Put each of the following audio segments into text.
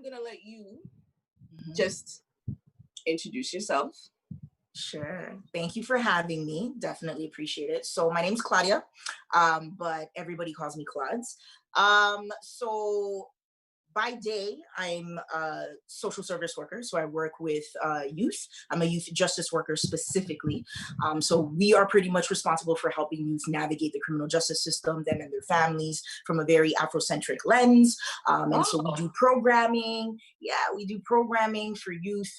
gonna let you just introduce yourself. Sure. Thank you for having me. Definitely appreciate it. So my name's Claudia, but everybody calls me Claudz. So by day, I'm a social service worker. So I work with youth. I'm a youth justice worker specifically. So we are pretty much responsible for helping youth navigate the criminal justice system, them and their families, from a very Afrocentric lens. So we do programming. Yeah, we do programming for youth.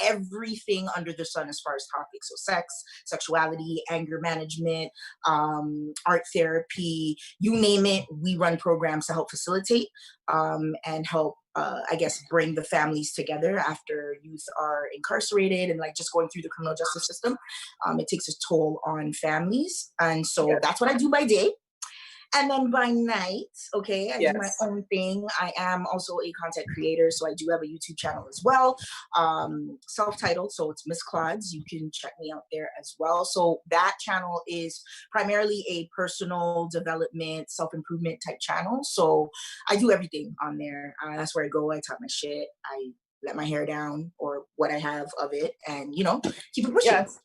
Everything under the sun as far as topics. So sex, sexuality, anger management, art therapy, you name it, we run programs to help facilitate and help, I guess, bring the families together after youth are incarcerated and like just going through the criminal justice system. It takes a toll on families. And so that's what I do by day. And then by night, okay, I do my own thing. I am also a content creator, so I do have a YouTube channel as well, self-titled, so it's Miss Claudz. You can check me out there as well. So that channel is primarily a personal development, self-improvement type channel. So I do everything on there. That's where I go. I talk my shit. I let my hair down or what I have of it, and you know, keep it pushing. Yes.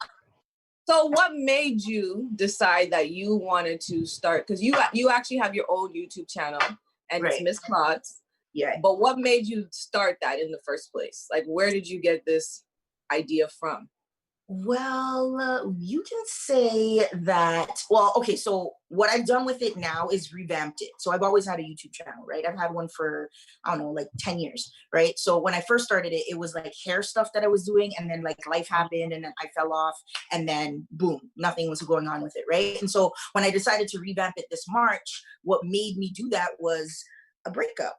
So what made you decide that you wanted to start? Because you actually have your own YouTube channel and it's Miss Claudz. Yeah. But what made you start that in the first place? Like, where did you get this idea from? Well, you can say that, well, okay, so what I've done with it now is revamped it. So I've always had a YouTube channel, right? I've had one for, I don't know, like 10 years, right? So when I first started it, it was like hair stuff that I was doing, and then like life happened and then I fell off, and then boom, nothing was going on with it, right? And so when I decided to revamp it this March, what made me do that was a breakup.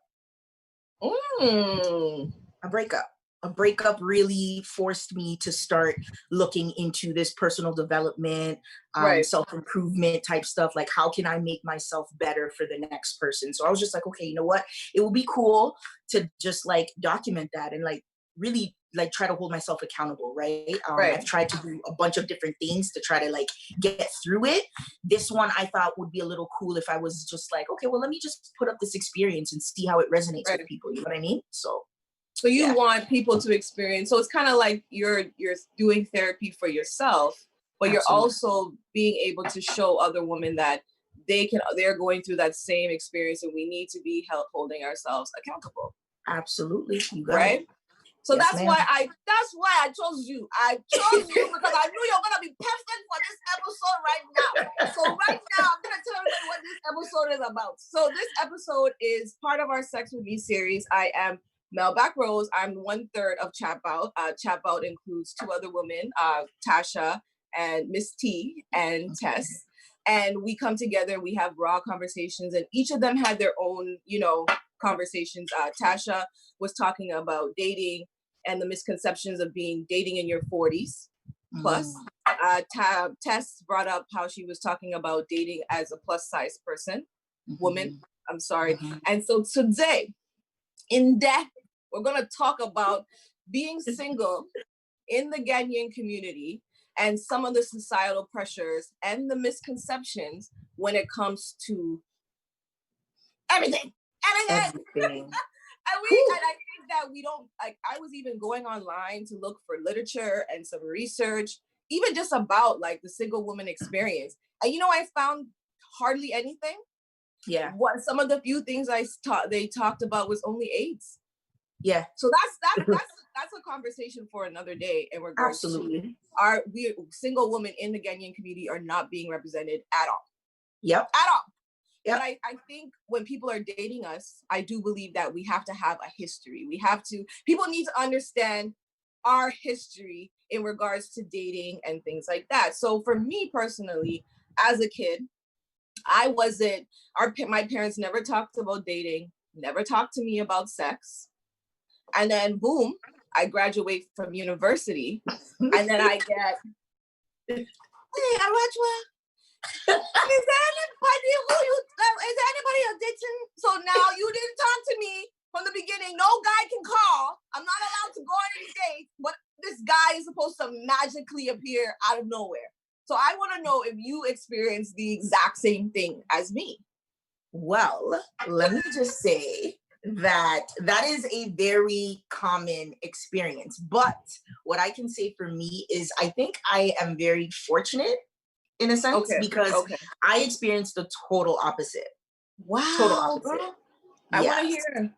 A breakup really forced me to start looking into this personal development, self-improvement type stuff. Like, how can I make myself better for the next person? So I was just like, okay, you know what? It would be cool to just like document that and like really like try to hold myself accountable, right? I've tried to do a bunch of different things to try to like get through it. This one I thought would be a little cool if I was just like, okay, well, let me just put up this experience and see how it resonates with people. You know what I mean? So you want people to experience, so it's kind of like you're doing therapy for yourself, but you're also being able to show other women that they're going through that same experience, and we need to be holding ourselves accountable. Absolutely. You got right? it. So yes, that's why I chose you. I chose you because I knew you're gonna be perfect for this episode right now. So right now I'm gonna tell you what this episode is about. So this episode is part of our Sex With Me series. I am Melback Rose. I'm 1/3 of Chat Bout. Chat Bout includes two other women, Tasha and Miss T and Tess. And we come together, we have raw conversations, and each of them had their own, conversations. Tasha was talking about dating and the misconceptions of dating in your 40s plus. Tess brought up how she was talking about dating as a plus size woman. I'm sorry. And so today, in depth, we're going to talk about being single in the Ghanaian community and some of the societal pressures and the misconceptions when it comes to everything. And I think that we don't, like, I was even going online to look for literature and some research, even just about like the single woman experience. And I found hardly anything. Yeah. What some of the few things they talked about was only AIDS. Yeah. So that's a conversation for another day. And we're going absolutely we single women in the Ghanaian community are not being represented at all. Yep. At all. Yep. But I think when people are dating us, I do believe that we have to have a history. People need to understand our history in regards to dating and things like that. So for me personally, as a kid, my parents never talked about dating, never talked to me about sex. And then boom, I graduate from university and then I get, hey, Arachwa, is there anybody you're dating? So now you didn't talk to me from the beginning. No guy can call. I'm not allowed to go on any dates, but this guy is supposed to magically appear out of nowhere. So I want to know if you experience the exact same thing as me. Well, let me just say that is a very common experience. But what I can say for me is I think I am very fortunate in a sense because I experienced the total opposite. Wow. Total opposite. Girl. I want to hear.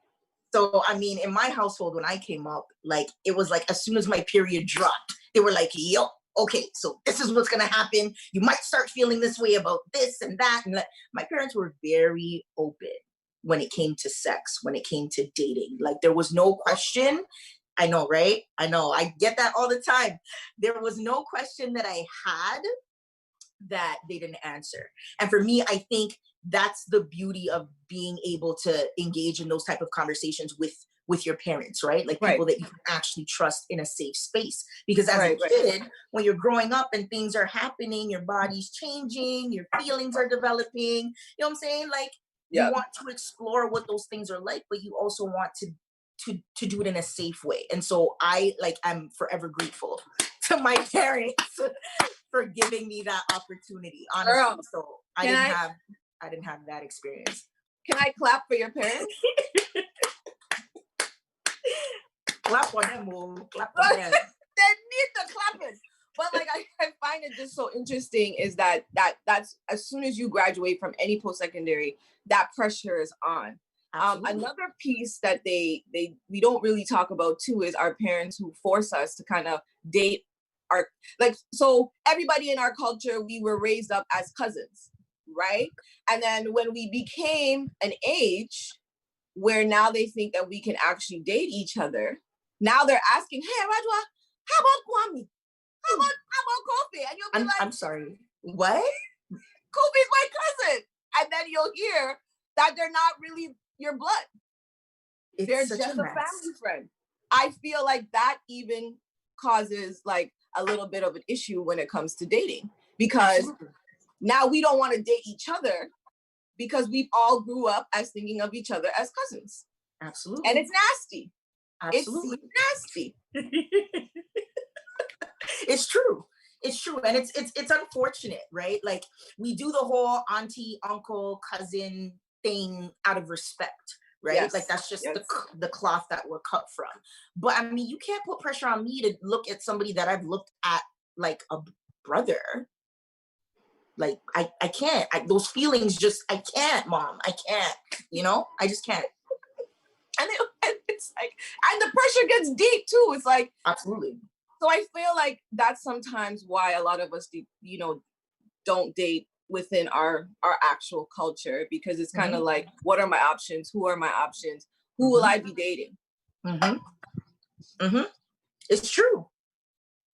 So, I mean, in my household, when I came up, like, it was like, as soon as my period dropped, they were like, yo, okay, so this is what's going to happen. You might start feeling this way about this and that. And my parents were very open when it came to sex, when it came to dating. Like, there was no question. I know, right? I know. I get that all the time. There was no question that I had that they didn't answer. And for me, I think that's the beauty of being able to engage in those type of conversations with your parents, right? Like people that you can actually trust in a safe space. Because as a kid, when you're growing up and things are happening, your body's changing, your feelings are developing, you know what I'm saying? Like you want to explore what those things are like, but you also want to do it in a safe way. And so I'm forever grateful to my parents for giving me that opportunity, honestly. Girl, so I didn't have that experience. Can I clap for your parents? Clap for them, clap for them. They need the clapping. But like I find it just so interesting is that's as soon as you graduate from any post-secondary, that pressure is on. Another piece that we don't really talk about too is our parents who force us to kind of date so everybody in our culture, we were raised up as cousins, right? And then when we became an age where now they think that we can actually date each other, now they're asking, hey, Rajwa, how about Kwame? How about Kofi? And you'll be like, I'm sorry, what? Kofi's my cousin. And then you'll hear that they're not really your blood. They're just a family friend. I feel like that even causes like a little bit of an issue when it comes to dating, because now we don't want to date each other because we've all grew up as thinking of each other as cousins. Absolutely. And it's nasty. Absolutely. It's nasty. It's true. It's true. And it's unfortunate, right? Like we do the whole auntie, uncle, cousin thing out of respect. Right? Yes. Like that's just the cloth that we're cut from. But I mean, you can't put pressure on me to look at somebody that I've looked at like a brother. Like I can't. Those feelings just, I can't, Mom. I can't. You know? I just can't. And it's like, and the pressure gets deep too. It's like, absolutely. So I feel like that's sometimes why a lot of us, don't date within our actual culture, because it's kind of like, what are my options? Who are my options? Who will I be dating? It's true.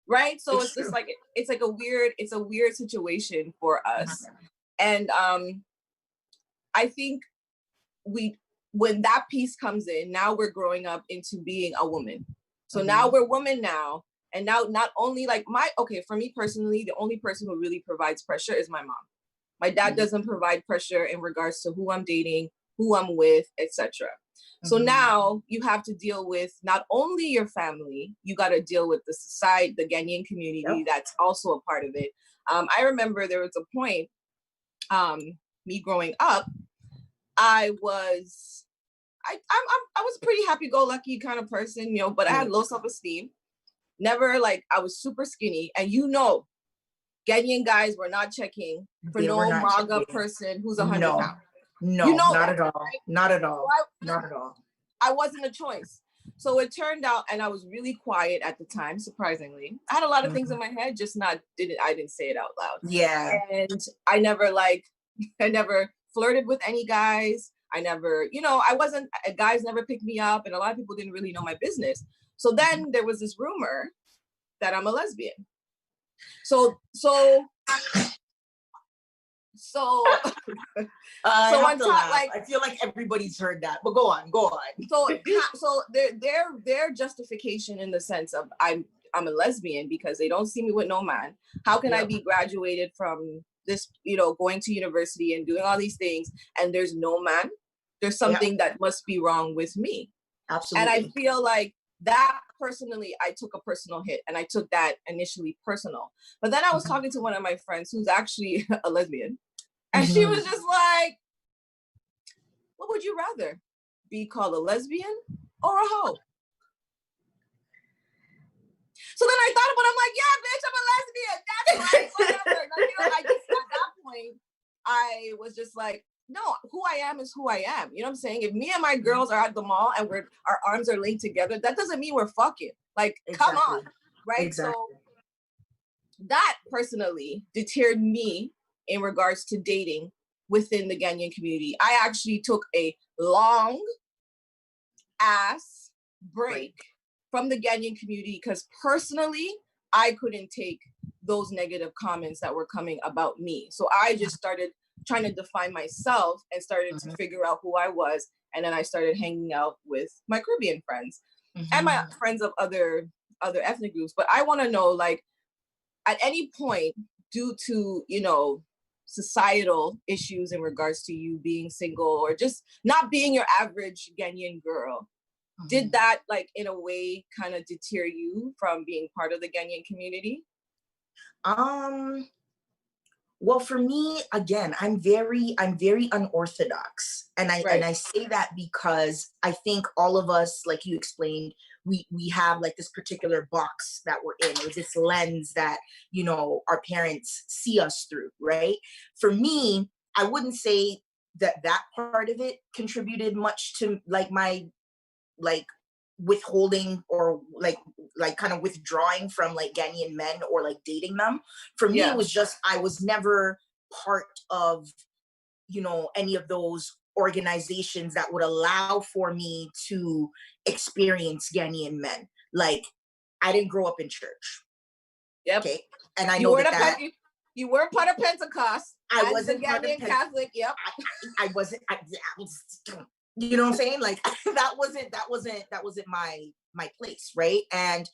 Right? So it's just like, it's a weird situation for us. And I think when that piece comes in, now we're growing up into being a woman. So now we're women now. And now not only like for me personally, the only person who really provides pressure is my mom. My dad doesn't provide pressure in regards to who I'm dating, who I'm with, etc. So now you have to deal with not only your family, you got to deal with the society, the Ghanaian community that's also a part of it. I remember there was a point, me growing up, I was a pretty happy-go-lucky kind of person, but I had low self-esteem. Never I was super skinny, and Ghanaian guys were not checking for MAGA person who's 100 pounds. No, not at all. Right? Not at all. Not at all. I wasn't a choice. So it turned out, and I was really quiet at the time, surprisingly. I had a lot of things in my head, just I didn't say it out loud. Yeah. And I never flirted with any guys. I never, guys never picked me up, and a lot of people didn't really know my business. So then there was this rumor that I'm a lesbian. So on top, I feel like everybody's heard that, but go on. So their justification in the sense of I'm a lesbian because they don't see me with no man. How can I be graduated from this, going to university and doing all these things, and there's no man? There's something that must be wrong with me. Absolutely. And I feel like that personally, I took a personal hit, and I took that initially personal. But then I was talking to one of my friends who's actually a lesbian, and she was just like, what would you rather? be called a lesbian or a hoe? So then I thought about it. I'm like, yeah, bitch, I'm a lesbian. That's right. Whatever. I just, at that point, I was just like, no, who I am is who I am. You know what I'm saying? If me and my girls are at the mall and our arms are linked together, that doesn't mean we're fucking. Like, exactly. Come on, right? Exactly. So that personally deterred me in regards to dating within the Ghanaian community. I actually took a long ass break from the Ghanaian community because personally, I couldn't take those negative comments that were coming about me. So I just started trying to define myself and started to figure out who I was. And then I started hanging out with my Caribbean friends and my friends of other ethnic groups. But I want to know, like, at any point, due to, you know, societal issues in regards to you being single or just not being your average Ghanaian girl, did that, like, in a way kind of deter you from being part of the Ghanaian community? Well, for me, again, I'm very unorthodox. And I say that because I think all of us, like you explained, we have like this particular box that we're in, or this lens that, you know, our parents see us through, right? For me, I wouldn't say that part of it contributed much to like my like withholding or like kind of withdrawing from like Ghanaian men or like dating them. For me, it was just, I was never part of, you know, any of those organizations that would allow for me to experience Ghanaian men. Like, I didn't grow up in church. Yep. Okay. And I know that you weren't part of Pentecost. I wasn't part of Catholic. Yep. I wasn't. I was, you know what I'm saying? Like that wasn't my place, right? And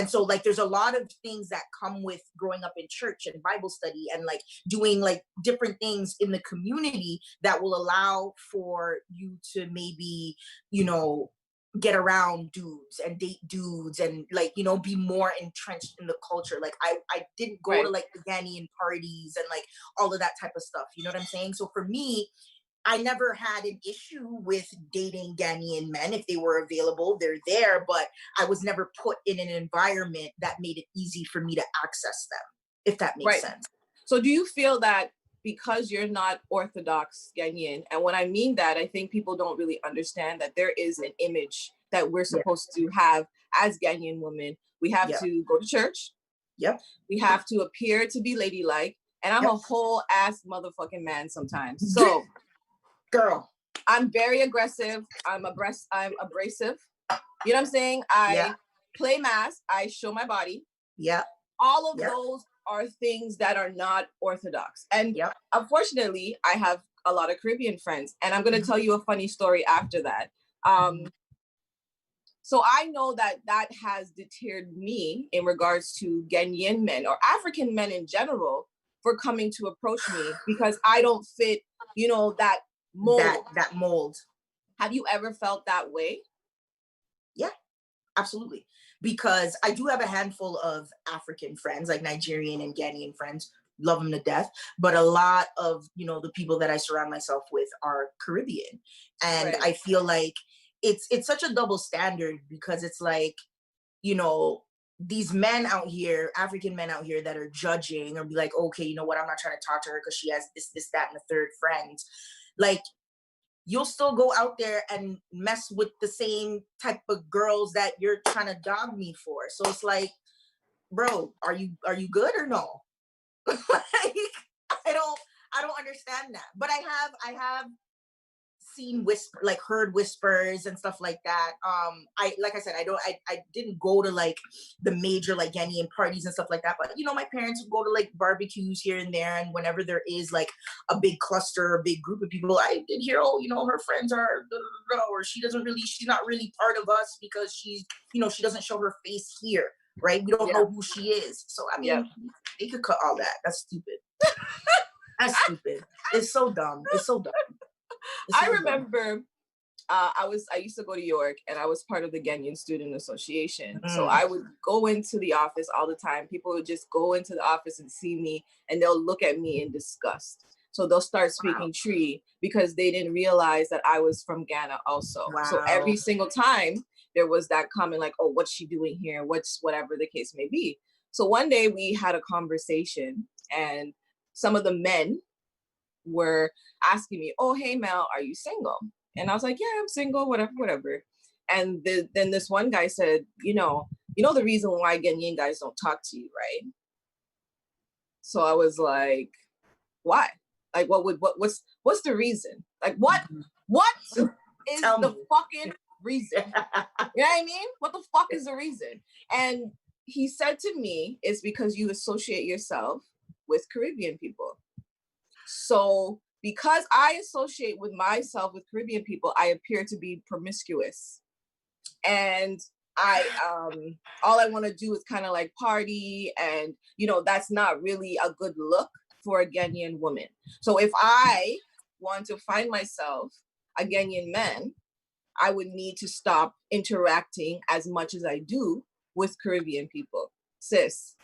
so like there's a lot of things that come with growing up in church and Bible study and like doing like different things in the community that will allow for you to maybe, you know, get around dudes and date dudes and like, you know, be more entrenched in the culture. Like I didn't go to like the Ghanaian parties and like all of that type of stuff. You know what I'm saying? So for me, I never had an issue with dating Ghanaian men. If they were available, they're there, but I was never put in an environment that made it easy for me to access them, if that makes sense. So do you feel that because you're not Orthodox Ghanaian, and when I mean that, I think people don't really understand that there is an image that we're supposed to have as Ghanaian women. We have to go to church. Yep. We have to appear to be ladylike. And I'm a whole ass motherfucking man sometimes. So girl, I'm very aggressive. I'm abrasive. You know what I'm saying? I play mass. I show my body. Yeah. All of those are things that are not Orthodox. And unfortunately, I have a lot of Caribbean friends. And I'm going to tell you a funny story after that. So I know that has deterred me in regards to Ghanaian men or African men in general for coming to approach me because I don't fit, you know, that mold. That mold. Have you ever felt that way? Yeah, absolutely. Because I do have a handful of African friends, like Nigerian and Ghanaian friends, love them to death. But a lot of, you know, the people that I surround myself with are Caribbean. And I feel like it's such a double standard because it's like, you know, these men out here, African men out here that are judging or be like, okay, you know what, I'm not trying to talk to her because she has this, that, and the third friends. Like, you'll still go out there and mess with the same type of girls that you're trying to dog me for. So it's like, bro, are you good or no? Like, I don't understand that. But I have seen heard whispers and stuff like that. Like I said, I didn't go to like the major like Ghanaian parties and stuff like that, but you know, my parents would go to like barbecues here and there, and whenever there is like a big cluster, a big group of people, I did hear, oh, you know, her friends are, or she's not really part of us because she's, you know, she doesn't show her face here, right? We don't know who she is. So I mean, they could cut all that. That's stupid. That's stupid. It's so dumb. It's so dumb. I remember I used to go to York and I was part of the Ghanaian Student Association. So I would go into the office all the time. People would just go into the office and see me and they'll look at me in disgust. So they'll start speaking Tree because they didn't realize that I was from Ghana also. Wow. So every single time there was that comment like, oh, what's she doing here? What's whatever the case may be. So one day we had a conversation and some of the men were asking me, oh, hey, Mel, are you single? And I was like, yeah, I'm single, whatever. And then this one guy said, you know the reason why Ghanaian guys don't talk to you, right? So I was like, why? Like, what's the reason? Like, what is the fucking reason? You know what I mean? What the fuck is the reason? And he said to me, it's because you associate yourself with Caribbean people. So because I associate with myself with Caribbean people, I appear to be promiscuous. And I all I want to do is kind of like party, and that's not really a good look for a Ghanaian woman. So if I want to find myself a Ghanaian man, I would need to stop interacting as much as I do with Caribbean people. Sis,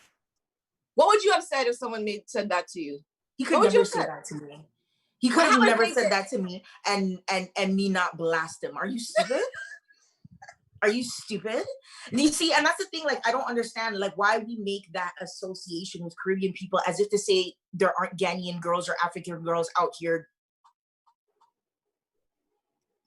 what would you have said if someone said that to you? He could never say that to me. He could have never said that to me and me not blast him. Are you stupid? Are you stupid? And you see, and that's the thing, like, I don't understand, like, why we make that association with Caribbean people as if to say there aren't Ghanaian girls or African girls out here.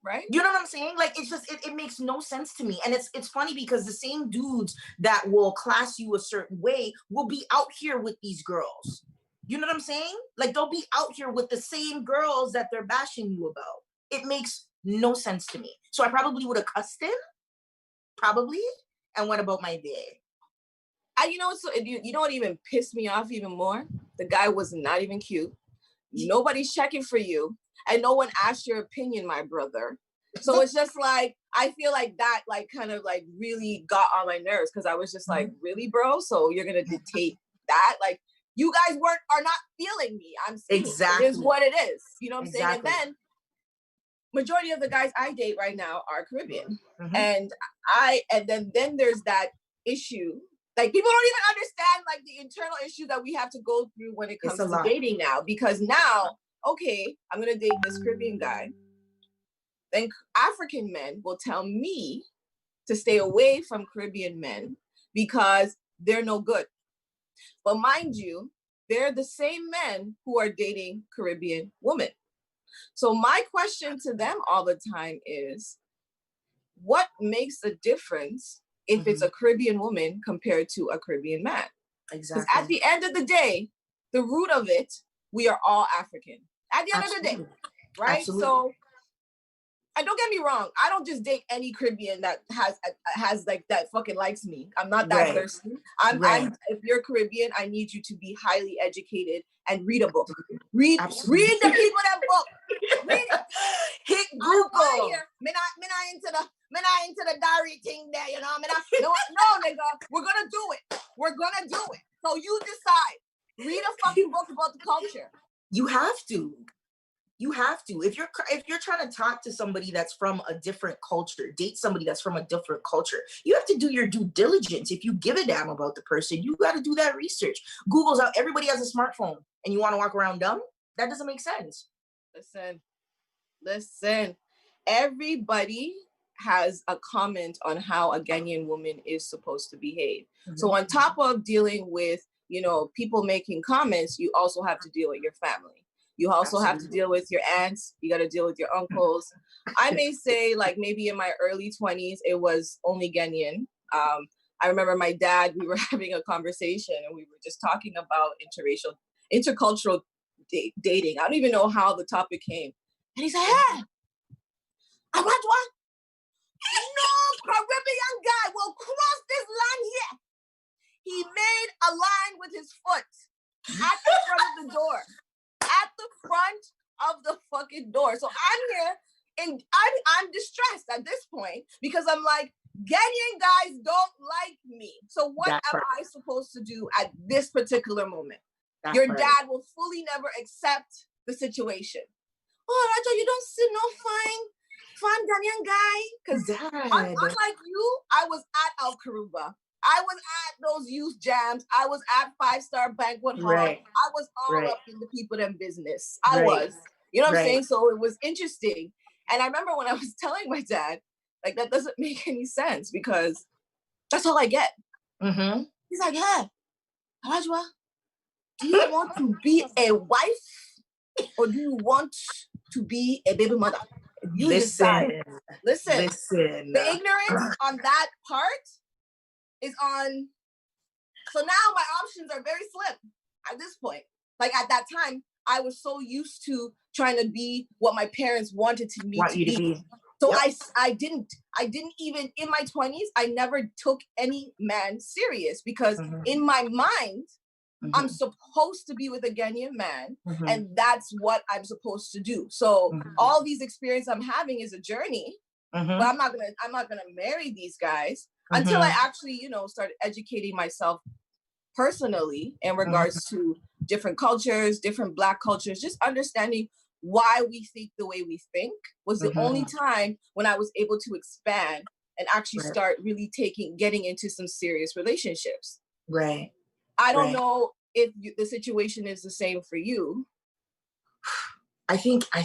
Right? You know what I'm saying? Like, it's just, it makes no sense to me. And it's funny because the same dudes that will class you a certain way will be out here with these girls. You know what I'm saying? Like, they'll be out here with the same girls that they're bashing you about. It makes no sense to me. So I probably would have cussed him. Probably, and went about my day. You know what even pissed me off even more? The guy was not even cute. Nobody's checking for you, and no one asked your opinion, my brother. So it's just like, I feel like that like kind of like really got on my nerves, because I was just like, really, bro? So you're gonna dictate that? Like, you guys are not feeling me. I'm saying exactly. It is what it is. You know what I'm saying? And then majority of the guys I date right now are Caribbean. Mm-hmm. And then there's that issue. Like, people don't even understand like the internal issue that we have to go through when it comes to dating now. Because now, okay, I'm gonna date this Caribbean guy. Then African men will tell me to stay away from Caribbean men because they're no good. But mind you, they're the same men who are dating Caribbean women. So my question to them all the time is, what makes a difference if it's a Caribbean woman compared to a Caribbean man? Exactly. Because at the end of the day, the root of it, we are all African. At the end of the day, right? Absolutely. So, and don't get me wrong, I don't just date any Caribbean that has like that fucking likes me. I'm not that thirsty. I'm if you're Caribbean, I need you to be highly educated and read a book. Read the people that book. Read it. Hit Google. Me not into the diary thing there, you know. No, nigga. We're gonna do it. So you decide. Read a fucking book about the culture. You have to. If you're trying to talk to somebody that's from a different culture, date somebody that's from a different culture, you have to do your due diligence. If you give a damn about the person, you got to do that research. Google's out. Everybody has a smartphone, and you want to walk around dumb? That doesn't make sense. Listen. Everybody has a comment on how a Ghanaian woman is supposed to behave. Mm-hmm. So on top of dealing with, people making comments, you also have to deal with your family. You also have to deal with your aunts. You got to deal with your uncles. I may say, like, maybe in my early 20s, it was only Ghanaian. I remember my dad, we were having a conversation and we were just talking about intercultural dating. I don't even know how the topic came. And he said, hey, I watch one. No Caribbean guy will cross this line here. He made a line with his foot at the front of the door. At the front of the fucking door. So I'm here and I'm distressed at this point because I'm like, Ghanaian guys don't like me. So what am I supposed to do at this particular moment? Your dad will fully never accept the situation. Oh, Raja, you don't see no fine Ghanaian guy? Because unlike you, I was at Al Karuba. I was at those youth jams. I was at 5-Star Banquet Hall. Right. I was all Right. up in the people in business. I Right. was. You know what I'm Right. saying? So it was interesting. And I remember when I was telling my dad, like, that doesn't make any sense because that's all I get. Mm-hmm. He's like, yeah, Rajwa, do you want to be a wife or do you want to be a baby mother? You decide. Listen. The ignorance on that part is on. So now my options are very slim at this point. Like at that time, I was so used to trying to be what my parents wanted me to be. So yep. I didn't even, in my 20s, I never took any man serious because in my mind, I'm supposed to be with a Ghanaian man and that's what I'm supposed to do. So all these experiences I'm having is a journey, but I'm not gonna marry these guys until I actually, you know, started educating myself personally in regards to different cultures, different Black cultures, just understanding why we think the way we think was the only time when I was able to expand and actually start really getting into some serious relationships. Right. I don't know if the situation is the same for you. I think I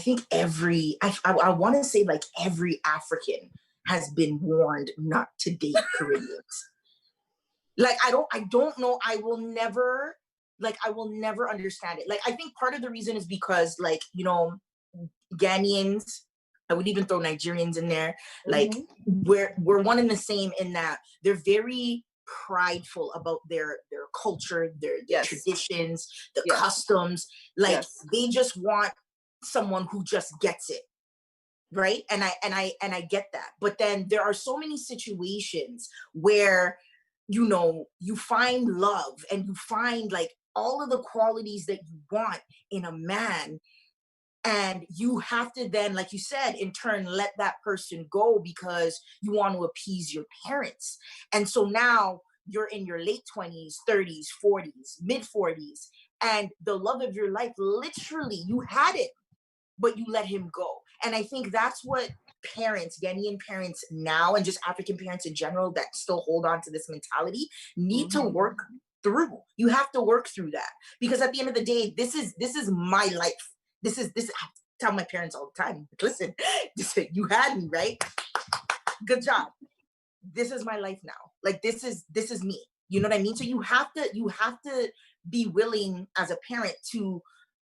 want to say like every African has been warned not to date Caribbeans. Like, I don't know. I will never understand it. Like, I think part of the reason is because, like, you know, Ghanaians, I would even throw Nigerians in there. Like, we're one and the same in that they're very prideful about their culture, their traditions, the customs. Like, they just want someone who just gets it. Right. And I get that. But then there are so many situations where, you know, you find love and you find like all of the qualities that you want in a man. And you have to then, like you said, in turn, let that person go because you want to appease your parents. And so now you're in your late 20s, 30s, 40s, mid 40s, and the love of your life, literally, you had it, but you let him go. And I think that's what parents, Ghanaian parents now, and just African parents in general that still hold on to this mentality need to work through. You have to work through that because at the end of the day, this is my life. This I tell my parents all the time, listen, you had me, right? Good job. This is my life now. Like, this is me. You know what I mean? So you have to be willing as a parent to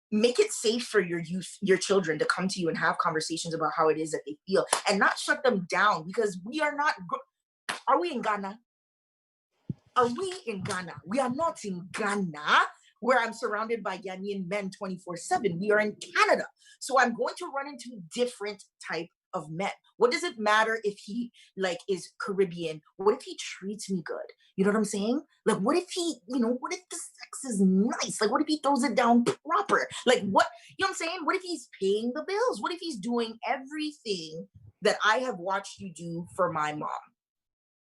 make it safe for your children to come to you and have conversations about how it is that they feel and not shut them down because we are not, are we in Ghana? Are we in Ghana? We are not in Ghana where I'm surrounded by Ghanaian men 24/7. We are in Canada. So I'm going to run into different type of men. What does it matter if he like is Caribbean? What if he treats me good? You know what I'm saying? Like, what if he, you know, what if the sex is nice? Like, what if he throws it down proper? Like, what, you know what I'm saying? What if he's paying the bills? What if he's doing everything that I have watched you do for my mom?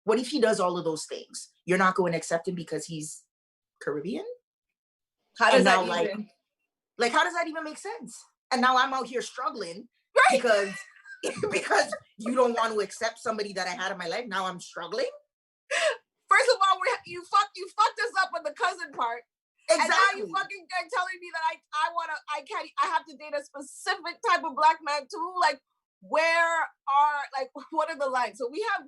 What if he does all of those things? You're not going to accept him because he's Caribbean? How does that like, how does that even make sense? And now I'm out here struggling because you don't want to accept somebody that I had in my life. Now I'm struggling. First of all, you fucked us up with the cousin part. Exactly. And now you fucking telling me that I have to date a specific type of Black man too. Like, what are the lines? So we have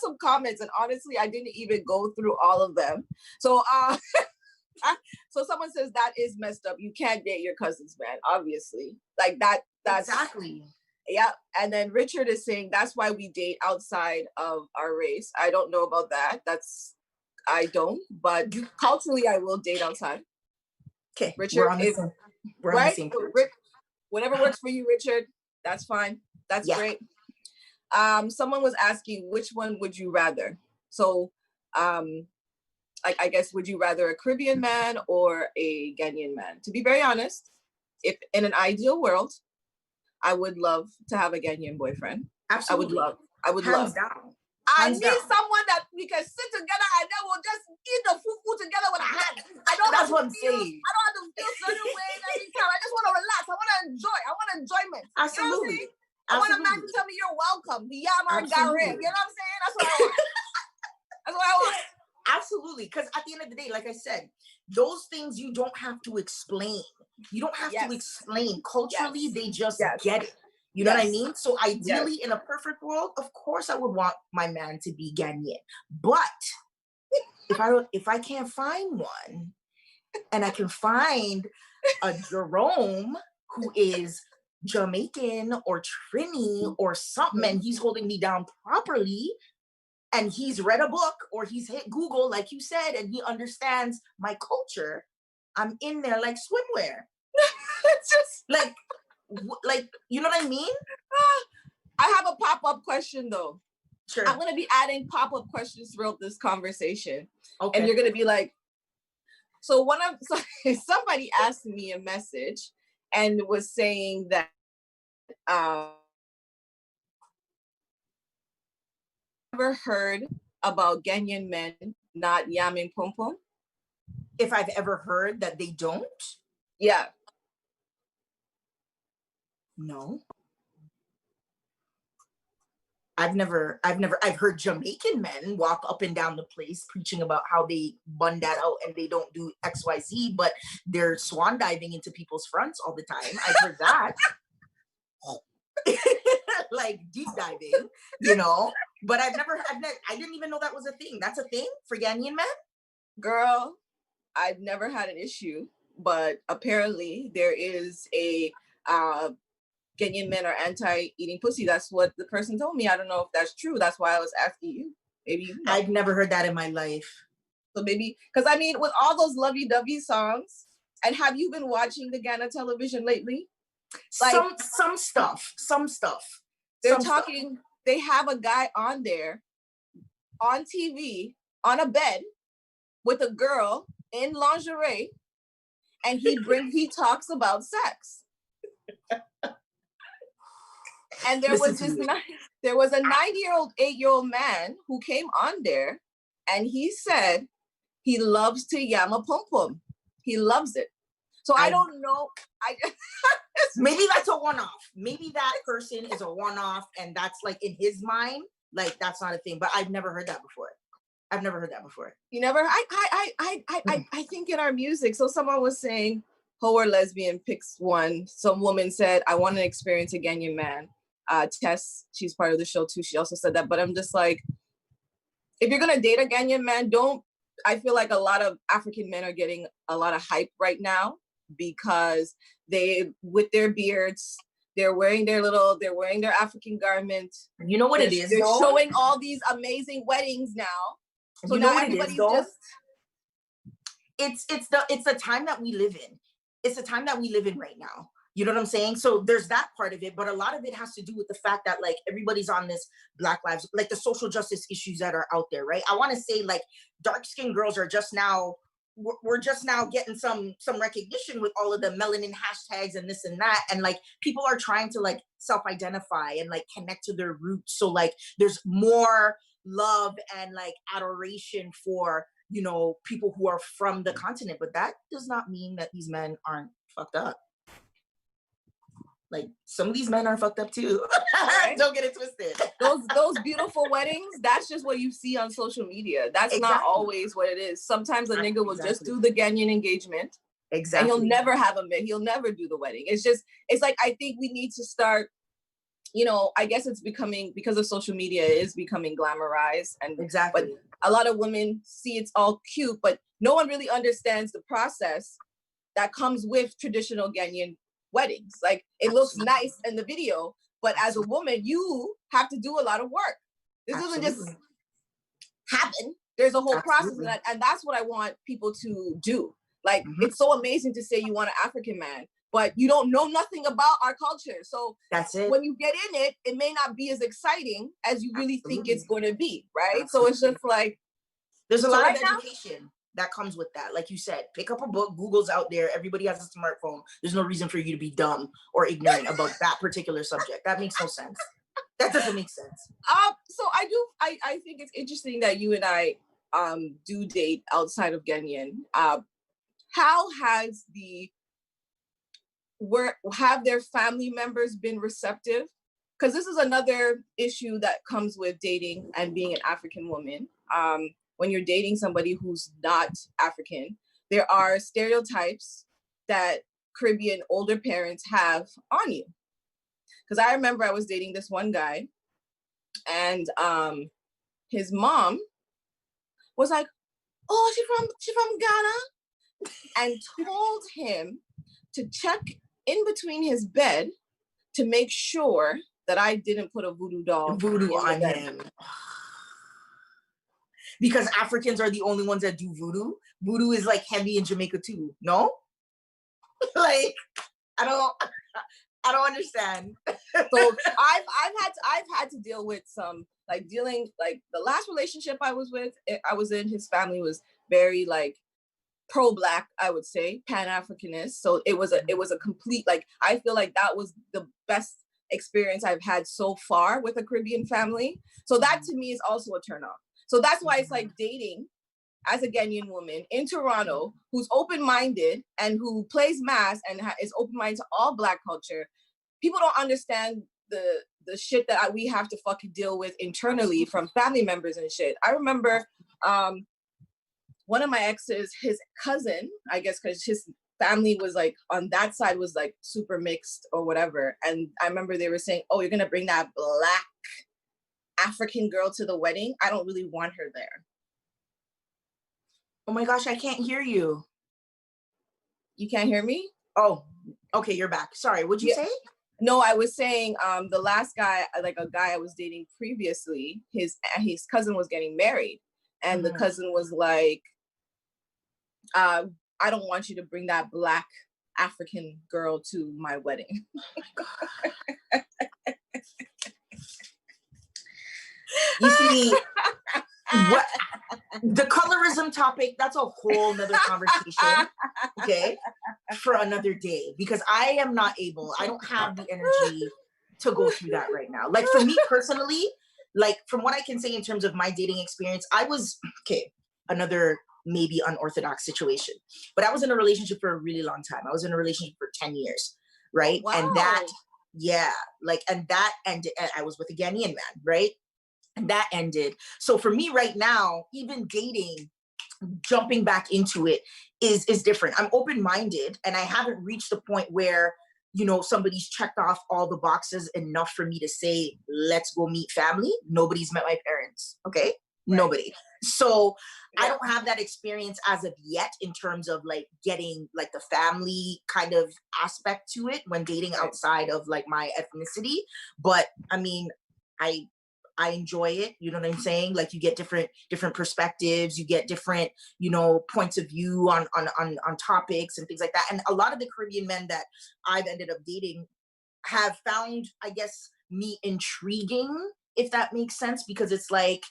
some comments, and honestly, I didn't even go through all of them. So so someone says that is messed up. You can't date your cousin's man, obviously. Like that's exactly. Yeah. And then Richard is saying that's why we date outside of our race. I don't know about that. I don't, but culturally I will date outside. Okay. Richard, we're on the same page. Whatever works for you, Richard, that's fine. That's great. Someone was asking which one would you rather? So I guess, would you rather a Caribbean man or a Ghanaian man? To be very honest, if in an ideal world, I would love to have a Ghanaian boyfriend. Absolutely. I would love. Down. I need someone that we can sit together and then we'll just eat the fufu together with a hand. That's what I'm saying. I don't have to feel certain ways every time. I just want to relax. I want to enjoy. I want enjoyment. Absolutely. You know what I want a man to tell me you're welcome. Yeah, I'm Ghanaian. You know what I'm saying? That's what I want. That's what I absolutely. Because at the end of the day, like I said, those things you don't have to explain. You don't have to explain. Culturally, they just get it. You know what I mean? So ideally, in a perfect world, of course, I would want my man to be Ghanaian. But if I can't find one, and I can find a Jerome who is Jamaican or Trini or something, and he's holding me down properly, and he's read a book or he's hit Google, like you said, and he understands my culture, I'm in there like swimwear. It's just like, you know what I mean? I have a pop-up question though. Sure. I'm going to be adding pop-up questions throughout this conversation. Okay. And you're going to be like, so somebody asked me a message and was saying that ever heard about Ghanaian men not yamming pom pom? If I've ever heard that they don't? Yeah. No. I've heard Jamaican men walk up and down the place preaching about how they bun that out and they don't do XYZ, but they're swan diving into people's fronts all the time. I've heard that. Like deep diving, you know, but I didn't even know that was a thing. That's a thing for Ghanaian men? Girl, I've never had an issue, but apparently there is a Ghanaian men are anti-eating pussy. That's what the person told me. I don't know if that's true. That's why I was asking you. Maybe you know. I've never heard that in my life. So maybe, because I mean, with all those lovey-dovey songs, and have you been watching the Ghana television lately? Like some stuff. They're talking, they have a guy on there on TV on a bed with a girl in lingerie, and he talks about sex. And there was a 8-year-old man who came on there, and he said he loves to yam a pom pom. He loves it. So I don't know. Maybe that's a one-off. Maybe that person is a one-off, and that's like in his mind, like that's not a thing. But I've never heard that before. You never? I think in our music. So someone was saying, "Ho or lesbian picks one." Some woman said, "I want to experience a Ghanaian man." Tess, she's part of the show too. She also said that. But I'm just like, if you're gonna date a Ghanaian man, don't. I feel like a lot of African men are getting a lot of hype right now because they, with their beards, they're wearing their African garment. You know what it is? They're showing all these amazing weddings now. So you know now what everybody's it is, just. It's the time that we live in. It's the time that we live in right now. You know what I'm saying? So there's that part of it, but a lot of it has to do with the fact that like everybody's on this Black Lives, like the social justice issues that are out there, right? I want to say like dark-skinned girls are just now, we're just now getting some recognition with all of the melanin hashtags and this and that. And like people are trying to like self-identify and like connect to their roots. So like there's more love and like adoration for, you know, people who are from the continent, but that does not mean that these men aren't fucked up. Like some of these men are fucked up too. Right? Don't get it twisted. Those beautiful weddings, that's just what you see on social media. That's not always what it is. Sometimes a nigga will just do the Ghanaian engagement. Exactly. And he'll never have he'll never do the wedding. It's like, I think we need to start, you know, I guess it's becoming, because of social media, it is becoming glamorized. And but a lot of women see it's all cute, but no one really understands the process that comes with traditional Ghanaian weddings. Like it looks nice in the video, but as a woman, you have to do a lot of work. This doesn't just happen. There's a whole process, and that's what I want people to do. Like it's so amazing to say you want an African man, but you don't know nothing about our culture. So that's it. When you get in it, it may not be as exciting as you really think it's going to be, right? So it's just like there's a lot of education that comes with that. Like you said, pick up a book. Google's out there. Everybody has a smartphone. There's no reason for you to be dumb or ignorant about that particular subject. That makes no sense. That doesn't make sense. So I think it's interesting that you and I do date outside of Ghanaian. How have their family members been receptive? Because this is another issue that comes with dating and being an African woman. when you're dating somebody who's not African, there are stereotypes that Caribbean older parents have on you. Because I remember I was dating this one guy, and his mom was like, "Oh, she from Ghana," and told him to check in between his bed to make sure that I didn't put a voodoo doll on him. Because Africans are the only ones that do voodoo. Voodoo is like heavy in Jamaica too. No, like I don't understand. So I've had to deal with some like the last relationship I was in. His family was very like pro-Black, I would say, Pan-Africanist. So it was a complete, like, I feel like that was the best experience I've had so far with a Caribbean family. So that to me is also a turn off. So that's why it's like dating as a Ghanaian woman in Toronto who's open-minded and who plays mass and is open-minded to all Black culture. People don't understand the shit that we have to fucking deal with internally from family members and shit. I remember one of my exes, his cousin, I guess because his family was like on that side was like super mixed or whatever. And I remember they were saying, "Oh, you're gonna bring that Black African girl to the wedding? I don't really want her there." Oh my gosh, I can't hear you. You can't hear me? Oh, okay, you're back. Sorry, what'd you say? No, I was saying the last guy, like a guy I was dating previously, his cousin was getting married. And the cousin was like, I don't want you to bring that Black African girl to my wedding. You see, what the colorism topic, that's a whole nother conversation, okay, for another day, because I am not able, I don't have the energy to go through that right now. Like for me personally, like from what I can say in terms of my dating experience, I was, okay, another maybe unorthodox situation, but I was in a relationship for a really long time. I was in a relationship for 10 years, right? Wow. And that, yeah, like, and that ended, I was with a Ghanaian man, right? And that ended. So for me right now, even dating, jumping back into it is different. I'm open-minded and I haven't reached the point where, you know, somebody's checked off all the boxes enough for me to say, let's go meet family. Nobody's met my parents, okay? Right. Nobody. So yeah. I don't have that experience as of yet in terms of like getting like the family kind of aspect to it when dating outside of like my ethnicity. But I mean, I enjoy it. You know what I'm saying? Like you get different perspectives, you get different, you know, points of view on topics and things like that. And a lot of the Caribbean men that I've ended up dating have found, I guess, me intriguing, if that makes sense, because it's like,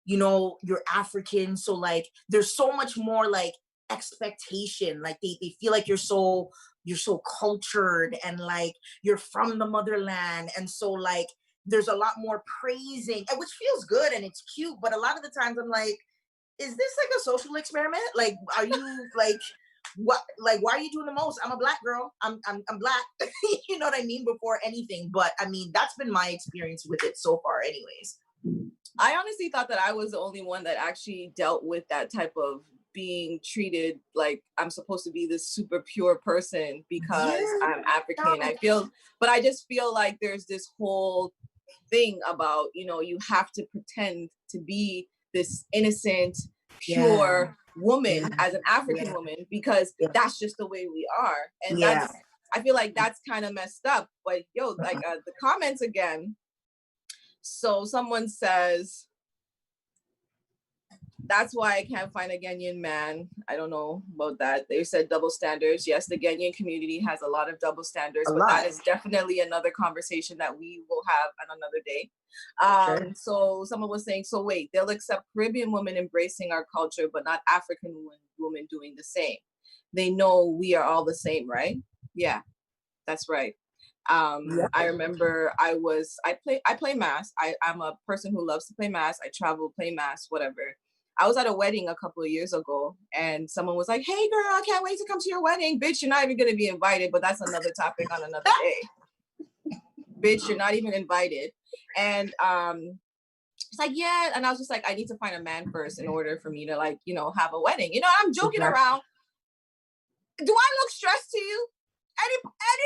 you know, you're African. So like, there's so much more like expectation. Like they feel like you're so cultured and like you're from the motherland. And so like, there's a lot more praising, which feels good and it's cute. But a lot of the times I'm like, is this like a social experiment? Like, are you like, what, like, why are you doing the most? I'm a Black girl. I'm Black. You know what I mean? Before anything. But I mean, that's been my experience with it so far anyways. I honestly thought that I was the only one that actually dealt with that type of being treated like I'm supposed to be this super pure person because I'm African. But I just feel like there's this whole thing about, you know, you have to pretend to be this innocent, pure woman as an African woman because that's just the way we are. And that's, I feel like that's kind of messed up. But yo, like the comments again. So someone says, that's why I can't find a Ghanaian man. I don't know about that. They said double standards. Yes, the Ghanaian community has a lot of double standards, but that is definitely another conversation that we will have on another day. So someone was saying, so wait, they'll accept Caribbean women embracing our culture, but not African women doing the same. They know we are all the same, right? Yeah, that's right. I remember I play mass. I'm a person who loves to play mass. I travel, play mass, whatever. I was at a wedding a couple of years ago and someone was like, hey girl, I can't wait to come to your wedding. Bitch, you're not even going to be invited, but that's another topic on another day. Bitch, you're not even invited. And It's like, yeah. And I was just like, I need to find a man first in order for me to like, you know, have a wedding. You know, I'm joking around. Do I look stressed to you? Any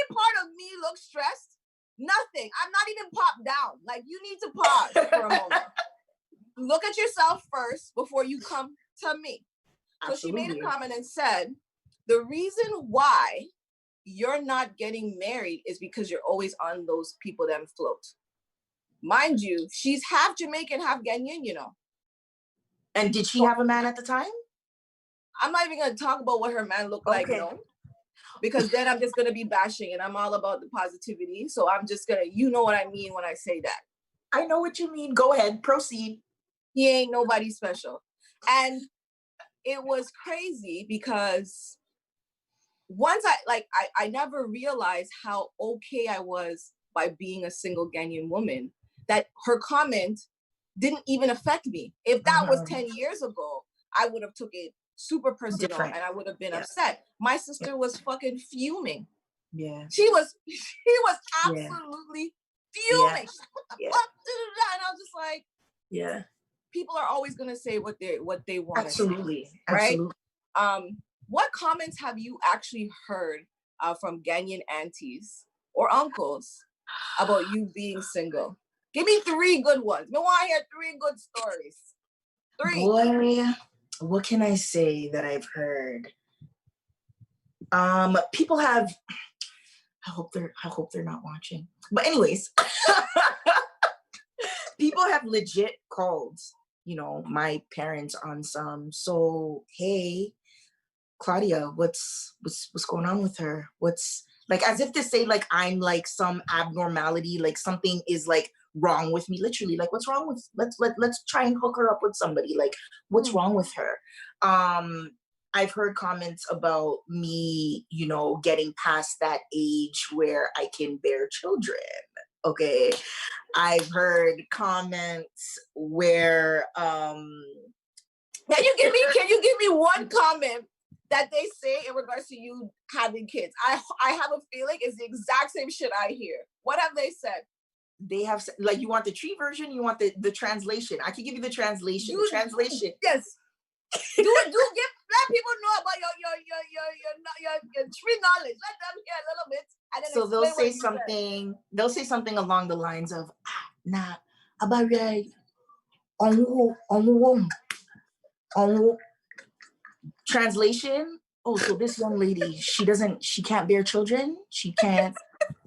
part of me looks stressed? Nothing. I'm not even popped down. Like, you need to pause for a moment. Look at yourself first before you come to me. So Absolutely. She made a comment and said, the reason why you're not getting married is because you're always on those people that float. Mind you, she's half Jamaican, half Ghanaian, you know. And did she have a man at the time? I'm not even going to talk about what her man looked like, no. Because then I'm just going to be bashing, and I'm all about the positivity. So I'm just going to, you know what I mean when I say that. I know what you mean. Go ahead. Proceed. He ain't nobody special. And it was crazy because once I never realized how okay I was by being a single Ghanaian woman, that her comment didn't even affect me. If that was 10 years ago, I would have took it super personal and I would have been upset. My sister was fucking fuming. Yeah. She was absolutely fuming. What the fuck? And I was just like, yeah. People are always gonna say what they want. Absolutely. To say, right? Absolutely. What comments have you actually heard from Ghanaian aunties or uncles about you being single? Give me 3 good ones. I want to hear 3 good stories. 3. Boy, what can I say that I've heard? People have. I hope they're not watching. But anyways, people have legit called, you know, my parents on some. So hey, Claudia, what's going on with her? What's like, as if to say like I'm like some abnormality, like something is like wrong with me. Literally, like what's wrong with let's try and hook her up with somebody. Like what's wrong with her? I've heard comments about me, you know, getting past that age where I can bear children. Okay. I've heard comments where can you give me one comment that they say in regards to you having kids? I have a feeling it's the exact same shit I hear. What have they said? They have, like, you want the tree version? You want the translation? I can give you the translation. Translation. Yes. Let people know about your tree knowledge. Let them hear a little bit. And then so they'll say something along the lines of, nah, about translation. Oh, so this young lady, she can't bear children. She can't,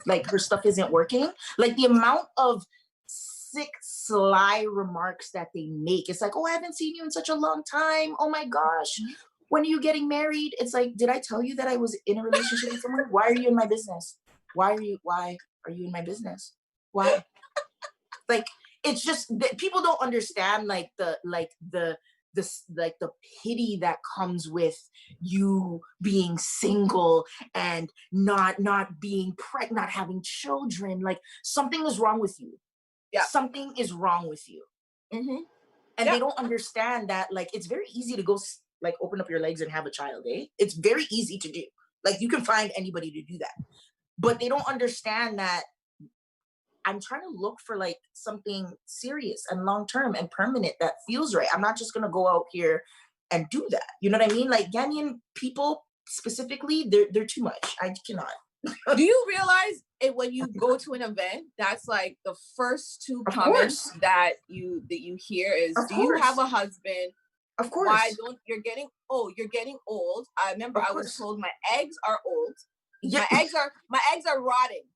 like, her stuff isn't working. Like, the amount of sick, sly remarks that they make. It's like, oh, I haven't seen you in such a long time. Oh my gosh. When are you getting married? It's like, did I tell you that I was in a relationship with someone? Why are you in my business? Why are you in my business? Why? Like, it's just that people don't understand like the pity that comes with you being single and not being pregnant, not having children. Like, something is wrong with you. Yeah. Something is wrong with you. Mm-hmm. And they don't understand that, like, it's very easy to go, like, open up your legs and have a child, eh? It's very easy to do. Like, you can find anybody to do that. But they don't understand that I'm trying to look for, like, something serious and long-term and permanent that feels right. I'm not just going to go out here and do that. You know what I mean? Like, Ghanaian people specifically, they're too much. I cannot. Do you realize it when you go to an event? That's like the first 2 comments that you hear is, "Do you have a husband? Of course. Why don't you're getting old? I remember I was told my eggs are old. Yeah. My eggs are rotting.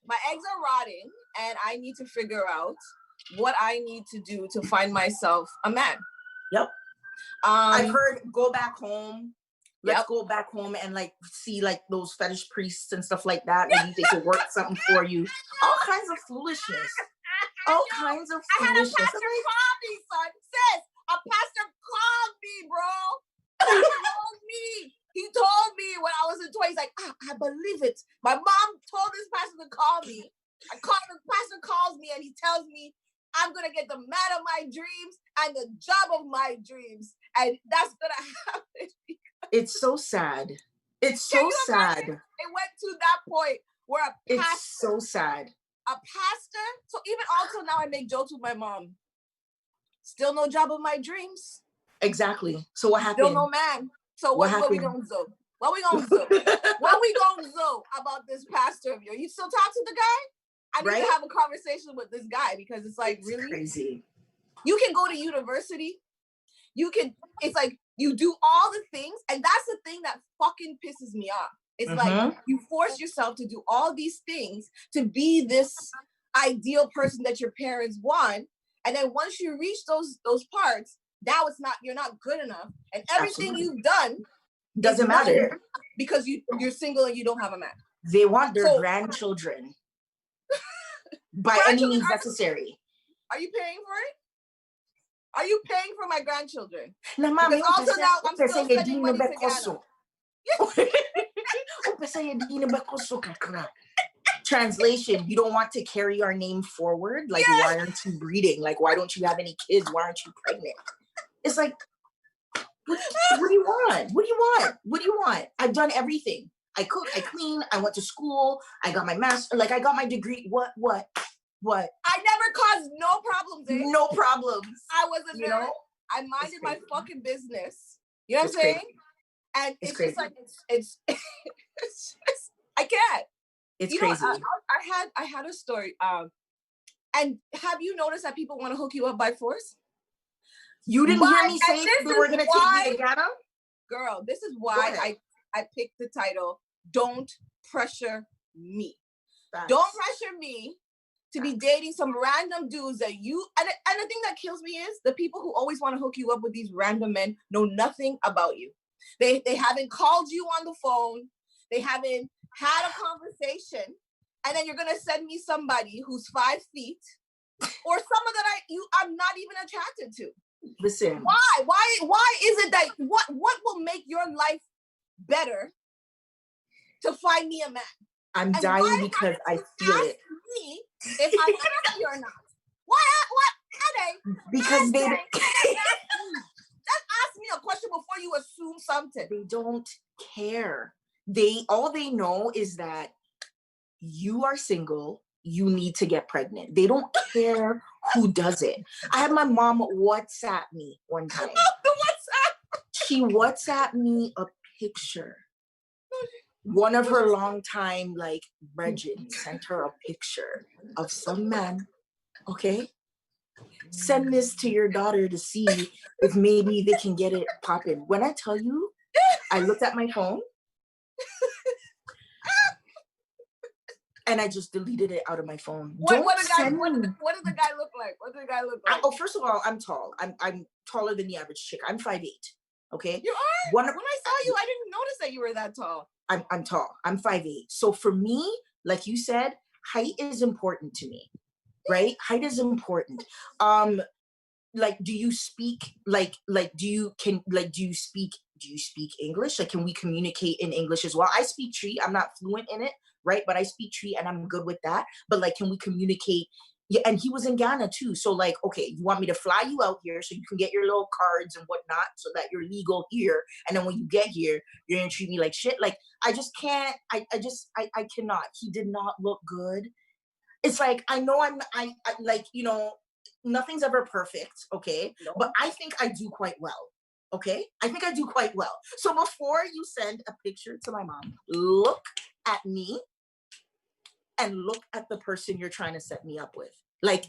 My eggs are rotting, and I need to figure out what I need to do to find myself a man." Yep. I've heard go back home. Let's go back home and, like, see, like, those fetish priests and stuff like that. Maybe they could work something for you. All kinds of foolishness. All kinds of foolishness. I had a pastor call me, son. Sis, a pastor called me, bro. He told me when I was in 20, he's like, I believe it. My mom told this pastor to call me. The pastor calls me and he tells me I'm going to get the man of my dreams and the job of my dreams. And that's going to happen. It's so sad. It's so sad. It went to that point where a pastor. It's so sad. A pastor. So even also now I make jokes with my mom. Still no job of my dreams. Exactly. So what happened? Still no man. So what we gonna do? What we gonna do about this pastor of yours? You still talk to the guy? I need to have a conversation with this guy because it's like, it's really crazy. You can go to university. It's like you do all the things, and that's the thing that fucking pisses me off. It's like you force yourself to do all these things to be this ideal person that your parents want, and then once you reach those parts, now you're not good enough, and everything you've done doesn't matter because you're single and you don't have a man. They want their grandchildren by any means necessary. Are you paying for it? Are you paying for my grandchildren? No, because also now I'm still sending money to Ghana. Translation, you don't want to carry our name forward? Like, why aren't you breeding? Like, why don't you have any kids? Why aren't you pregnant? It's like, what do you want? What do you want? What do you want? I've done everything. I cook, I clean, I went to school, I got my master, like I got my degree. What? I never caused no problems. No problems. I wasn't there. I minded my fucking business. You know what I'm saying? And it's just like, it's I can't. It's crazy. I had a story. And have you noticed that people want to hook you up by force? You didn't hear me say they were going to take me to Ghana? Girl, this is why I picked the title, Don't Pressure Me. Facts. Don't pressure me to be dating some random dudes that and the thing that kills me is the people who always want to hook you up with these random men know nothing about you. They haven't called you on the phone. They haven't had a conversation. And then you're going to send me somebody who's 5 feet or someone that I'm not even attracted to. Listen. Why is it that what will make your life better to find me a man? I'm dying because I feel it. Me if I'm happy or not. What? Because they just ask me a question before you assume something. They don't care. All they know is that you are single. You need to get pregnant. They don't care who does it. I had my mom WhatsApp me one time. The WhatsApp. She WhatsApped me a picture. One of her longtime brethren sent her a picture of some man. Okay, send this to your daughter to see if maybe they can get it popping. When I tell you, I looked at my phone. And I just deleted it out of my phone. What does the guy look like? Oh, first of all, I'm tall. I'm taller than the average chick. I'm 5'8". Okay. You are? When I saw you, I didn't notice that you were that tall. I'm tall. I'm 5'8". So for me, like you said, height is important to me. Right? Height is important. Do you speak do you speak English? Like, can we communicate in English as well? I speak Tree. I'm not fluent in it, right? But I speak Tree and I'm good with that. But can we communicate? Yeah, and he was in Ghana too. So okay, you want me to fly you out here so you can get your little cards and whatnot so that you're legal here. And then when you get here, you're gonna treat me like shit. I just can't, I cannot. He did not look good. It's I know nothing's ever perfect, okay? No. But I think I do quite well, okay? I think I do quite well. So before you send a picture to my mom, look at me and look at the person you're trying to set me up with. Can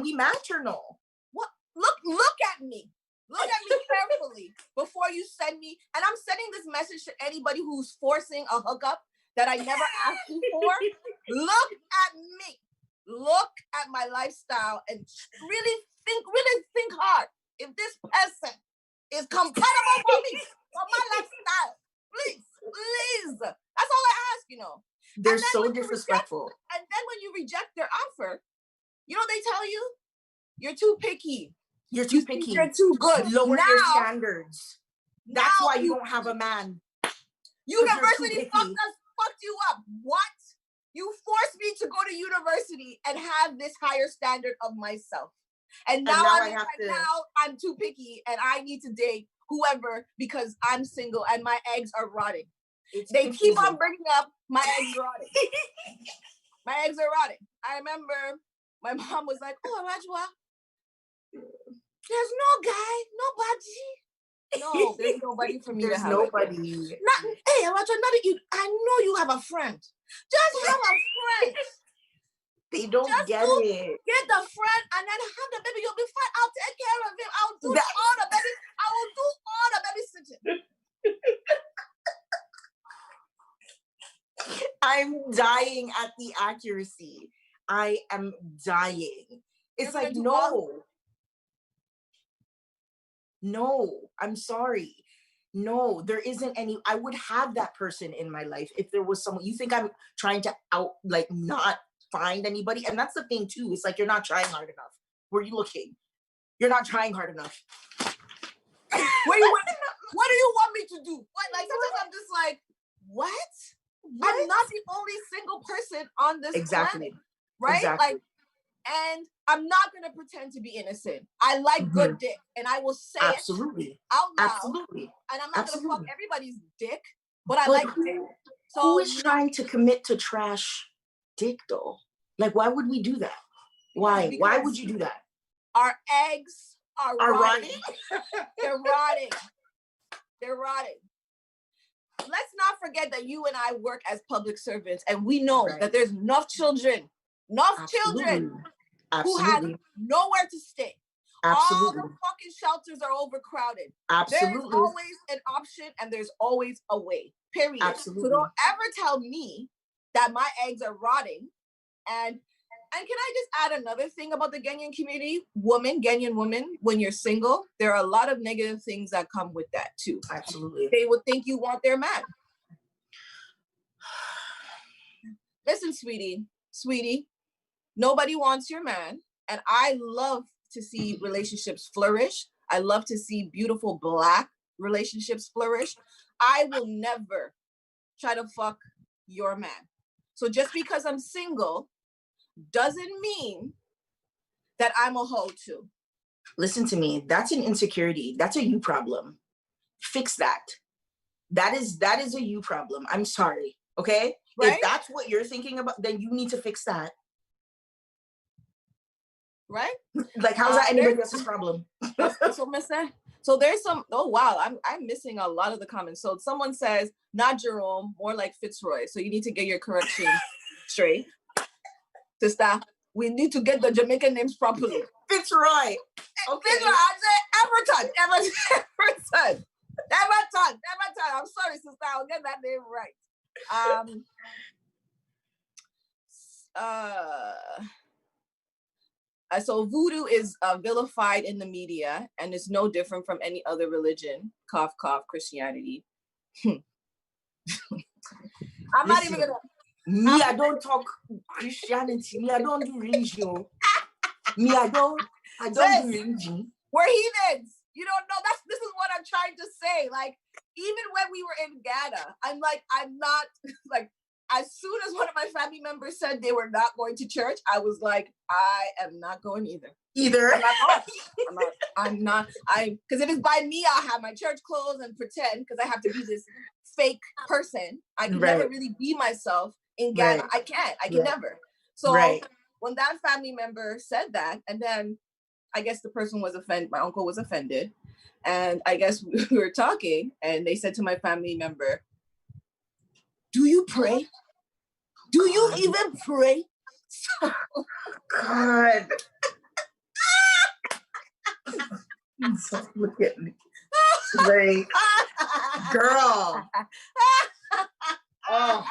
we match or no? What? Look at me. Look at me carefully before you send me. And I'm sending this message to anybody who's forcing a hookup that I never asked you for. Look at me. Look at my lifestyle and really think hard. If this person is compatible for me, for my lifestyle, please. That's all I ask, They're so disrespectful. And then when you reject their offer, they tell you, you're too picky. You're too picky. You're too good. Lower your standards. That's why you don't have a man. University fucked you up. What? You forced me to go to university and have this higher standard of myself. And now I'm too picky and I need to date whoever because I'm single and my eggs are rotting. They keep on bringing up my eggs rotting. My eggs are rotting. I remember my mom was like, oh, Arajua, there's no guy, nobody. No, there's nobody for me to have. There's nobody. Hey, Arajua, now that I know you have a friend. Just have a friend. They don't just get it. Get the friend and then have the baby. You'll be fine. I'll take care of him. I'll do all the baby. I will do all the babysitting. I'm dying at the accuracy. I am dying. It's like, no, I'm sorry. No, there isn't any. I would have that person in my life if there was someone. You think I'm trying to not find anybody? And that's the thing too. It's like, you're not trying hard enough. Where are you looking? You're not trying hard enough. What do you want me to do? What? Like, sometimes I'm just like, what? I'm not the only single person on this planet, right? Exactly. Like, and I'm not gonna pretend to be innocent. I like good dick, and I will say it out loud. Absolutely. And I'm not gonna fuck everybody's dick, but I like dick. So who is trying to commit to trash dick though? Like, why would we do that? Why? Because why would you do that? Our eggs are rotting. They're rotting. They're rotting. Let's not forget that you and I work as public servants, and we know that there's enough children who have nowhere to stay. All the fucking shelters are overcrowded. There's always an option and there's always a way. Period. So don't ever tell me that my eggs are rotting. And can I just add another thing about the Ghanaian community? Ghanaian women, when you're single, there are a lot of negative things that come with that too. Absolutely. They would think you want their man. Listen, sweetie, nobody wants your man. And I love to see relationships flourish. I love to see beautiful Black relationships flourish. I will never try to fuck your man. So just because I'm single doesn't mean that I'm a hoe too. Listen to me. That's an insecurity. That's a you problem. Fix that. That is a you problem. I'm sorry. Okay? Right? If that's what you're thinking about, then you need to fix that. Right? Like, how's that anybody else's problem? That's what I'm saying. So there's some, oh wow, I'm missing a lot of the comments. So someone says, not Jerome, more like Fitzroy. So you need to get your correction straight. Sister, we need to get the Jamaican names properly. Fitzroy. Okay. Fitzroy, I said Everton. I'm sorry, sister, I'll get that name right. So voodoo is vilified in the media and is no different from any other religion. Cough, cough, Christianity. I'm not even gonna. Me, I don't talk Christianity. Me, I don't do religion. Me, I don't do religion. We're heathens. You don't know. This is what I'm trying to say. Like, even when we were in Ghana, I'm not like. As soon as one of my family members said they were not going to church, I was like, I am not going either. I'm not. Because if it's by me, I'll have my church clothes and pretend because I have to be this fake person. I can never really be myself in Ghana. I can't. I can never. So when that family member said that, and then I guess the person was offended, my uncle was offended. And I guess we were talking and they said to my family member, do you pray? Do you even pray? God. Look at me. Like, girl. Oh,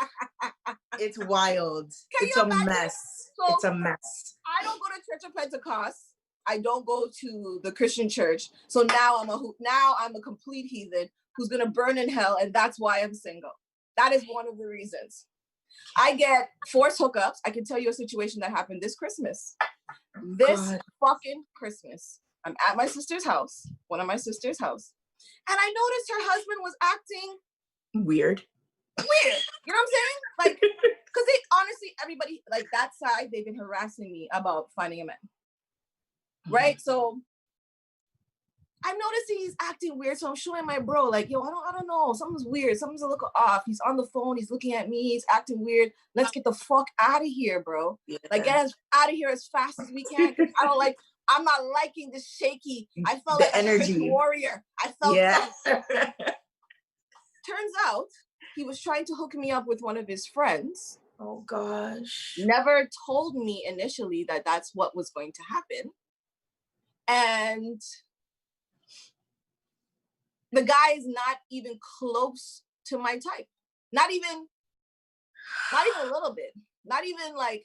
it's wild. It's a mess. So, it's a mess. I don't go to Church of Pentecost. I don't go to the Christian church. So now I'm a complete heathen who's gonna burn in hell, and that's why I'm single. That is one of the reasons. I get forced hookups. I can tell you a situation that happened this Christmas. Fucking Christmas. I'm at my sister's house, one of my sister's house, and I noticed her husband was acting weird. You know what I'm saying? Like, because they honestly, everybody like that side, they've been harassing me about finding a man. Right? So I'm noticing he's acting weird, so I'm showing my bro, like, yo, I don't know, something's weird, something's a little off. He's on the phone, he's looking at me, he's acting weird. Let's get the fuck out of here, bro. Yeah. Like, get us out of here as fast as we can. I'm not liking this shaky. I felt the like energy. a Sith warrior. I felt Turns out he was trying to hook me up with one of his friends. Oh gosh. Never told me initially that that's what was going to happen. And the guy is not even close to my type. Not even a little bit. Not even like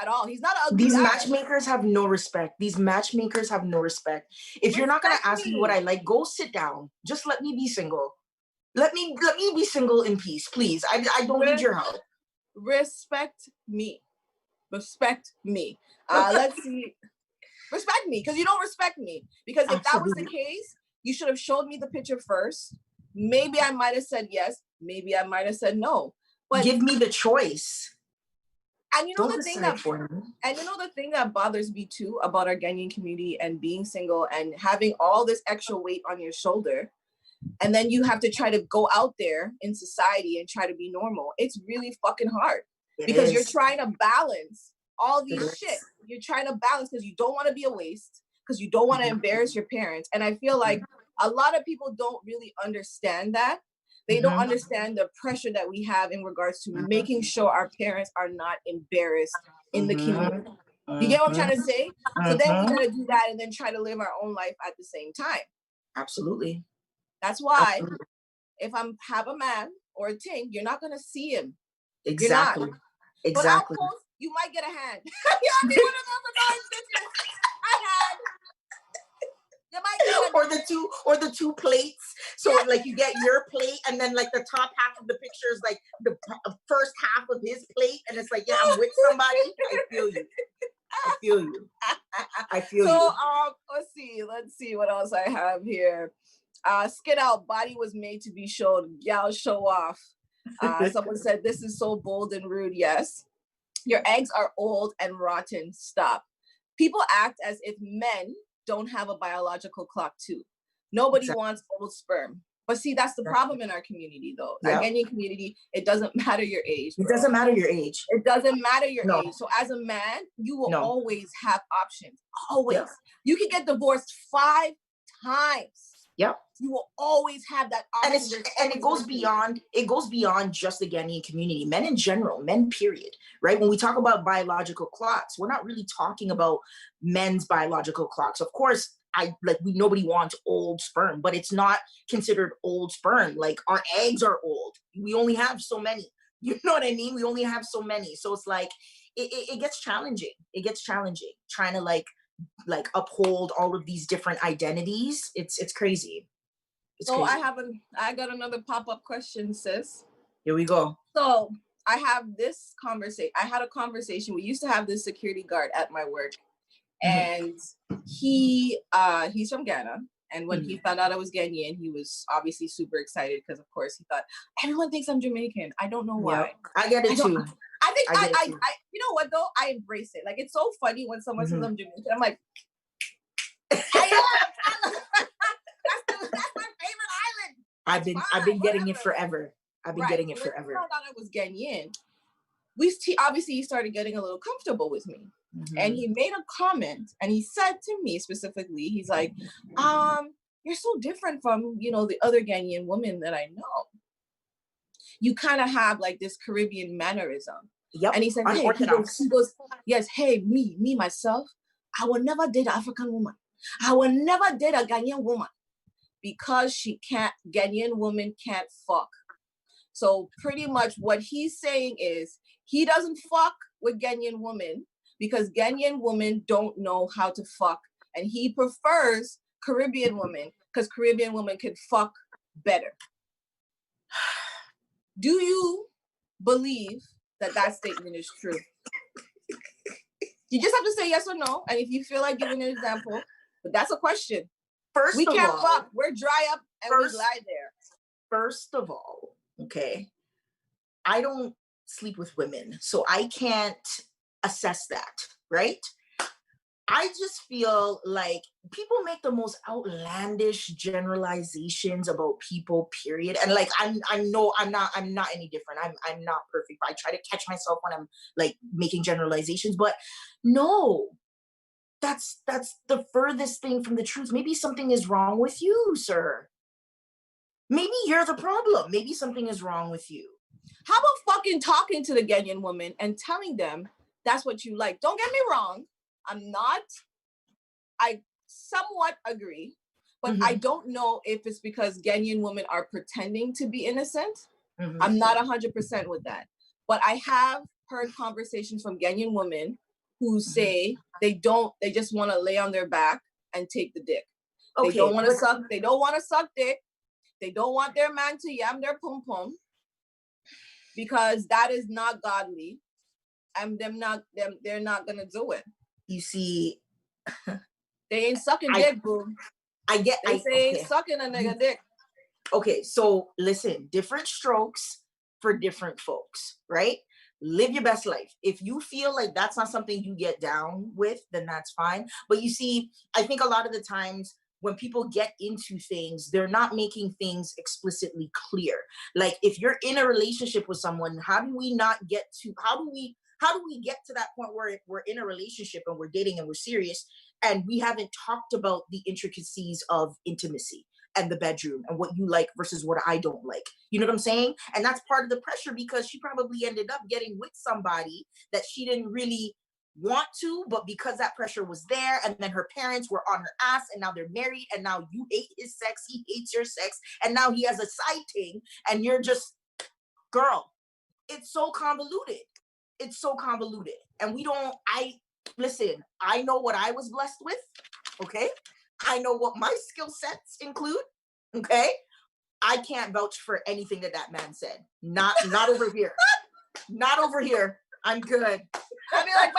at all. He's not an ugly These guy. matchmakers have no respect. These matchmakers have no respect. If you're not gonna ask me what I like, go sit down. Just let me be single. Let me be single in peace, please. I don't need your help. Respect me. Let's see. Respect me, because you don't respect me. Because if that was the case, you should have showed me the picture first. Maybe I might have said yes. Maybe I might have said no. But give me the choice. And you know the thing that bothers me too about our Ghanaian community and being single and having all this extra weight on your shoulder, and then you have to try to go out there in society and try to be normal. It's really fucking hard because you're trying to balance all these shit. You're trying to balance because you don't want to be a waste, because you don't want to embarrass your parents. And I feel like a lot of people don't really understand that. They don't understand the pressure that we have in regards to making sure our parents are not embarrassed in the community. You get what I'm trying to say? So then we gotta do that and then try to live our own life at the same time. Absolutely. That's why if I have a man or a ting, you're not gonna see him. Exactly. You're not. Exactly. But I'll post, you might get a hand. You know what I mean? One of those annoying bitches. I had. Or the two plates. So like you get your plate and then like the top half of the picture is like the first half of his plate, and it's like, yeah, I'm with somebody. I feel you. So let's see what else I have here. Skin out, body was made to be shown. Gal show off. Someone said this is so bold and rude. Yes. Your eggs are old and rotten. Stop. People act as if men don't have a biological clock too. Nobody wants old sperm. But see, that's the problem in our community though. Our Ghanaian community, it doesn't matter your age. Bro. It doesn't matter your age. It doesn't matter your age. So as a man, you will always have options. Always. Yeah. You can get divorced 5 times. Yep. You will always have that option. And it goes beyond just the Ghanaian community. Men in general, men period, right? When we talk about biological clocks, we're not really talking about men's biological clocks. Of course, nobody wants old sperm, but it's not considered old sperm. Like our eggs are old. We only have so many. You know what I mean? We only have so many. So it's like it gets challenging. It gets challenging trying to like uphold all of these different identities. It's crazy. So I got another pop-up question, sis. Here we go. So I have this conversation. I had a conversation. We used to have this security guard at my work, and he's from Ghana. And when he found out I was Ghanaian, he was obviously super excited because, of course, he thought everyone thinks I'm Jamaican. I don't know why. Yep. I get it too. I think I you know what though? I embrace it. Like it's so funny when someone says I'm Jamaican. I'm like, that's my favorite island. I've been getting it forever. I've been getting it forever. When I found out I was Ghanaian, obviously he started getting a little comfortable with me. And he made a comment and he said to me specifically, he's like, you're so different from, the other Ghanaian women that I know. You kind of have like this Caribbean mannerism. Yep. And he said, he goes, yes, hey, me, myself, I will never date an African woman. I will never date a Ghanaian woman because Ghanaian woman can't fuck. So pretty much what he's saying is he doesn't fuck with Ghanaian women because Ghanaian women don't know how to fuck. And he prefers Caribbean women because Caribbean women can fuck better. Do you believe that statement is true? You just have to say yes or no. And if you feel like giving an example, but that's a question. We can't fuck. We're dry up and we lie there. First of all, okay, I don't sleep with women, so I can't assess that, right? I just feel like people make the most outlandish generalizations about people, period. And like I'm not any different. I'm not perfect. I try to catch myself when I'm like making generalizations, but no, that's the furthest thing from the truth. Maybe something is wrong with you, sir. Maybe you're the problem. Maybe something is wrong with you. How about fucking talking to the Ghanaian woman and telling them that's what you like? Don't get me wrong. I somewhat agree, but I don't know if it's because Ghanaian women are pretending to be innocent. I'm not 100% with that. But I have heard conversations from Ghanaian women who say they just want to lay on their back and take the dick. Okay, they don't want to suck dick. They don't want their man to yam their pum pum because that is not godly. And they're not gonna do it. You see, they ain't sucking dick, boo. Ain't sucking a nigga dick. Okay, so listen, different strokes for different folks, right? Live your best life. If you feel like that's not something you get down with, then that's fine. But you see, I think a lot of the times when people get into things, they're not making things explicitly clear. Like if you're in a relationship with someone, how do we get to that point where we're in a relationship and we're dating and we're serious and we haven't talked about the intricacies of intimacy and the bedroom and what you like versus what I don't like? You know what I'm saying? And that's part of the pressure because she probably ended up getting with somebody that she didn't really want to, but because that pressure was there, and then her parents were on her ass, and now they're married, and now you hate his sex, he hates your sex, and now he has a side ting, and you're just, girl, it's so convoluted. It's so convoluted. And listen, I know what I was blessed with, okay? I know what my skill sets include, okay? I can't vouch for anything that man said. Not over here. Not over here. I'm good. I mean, like,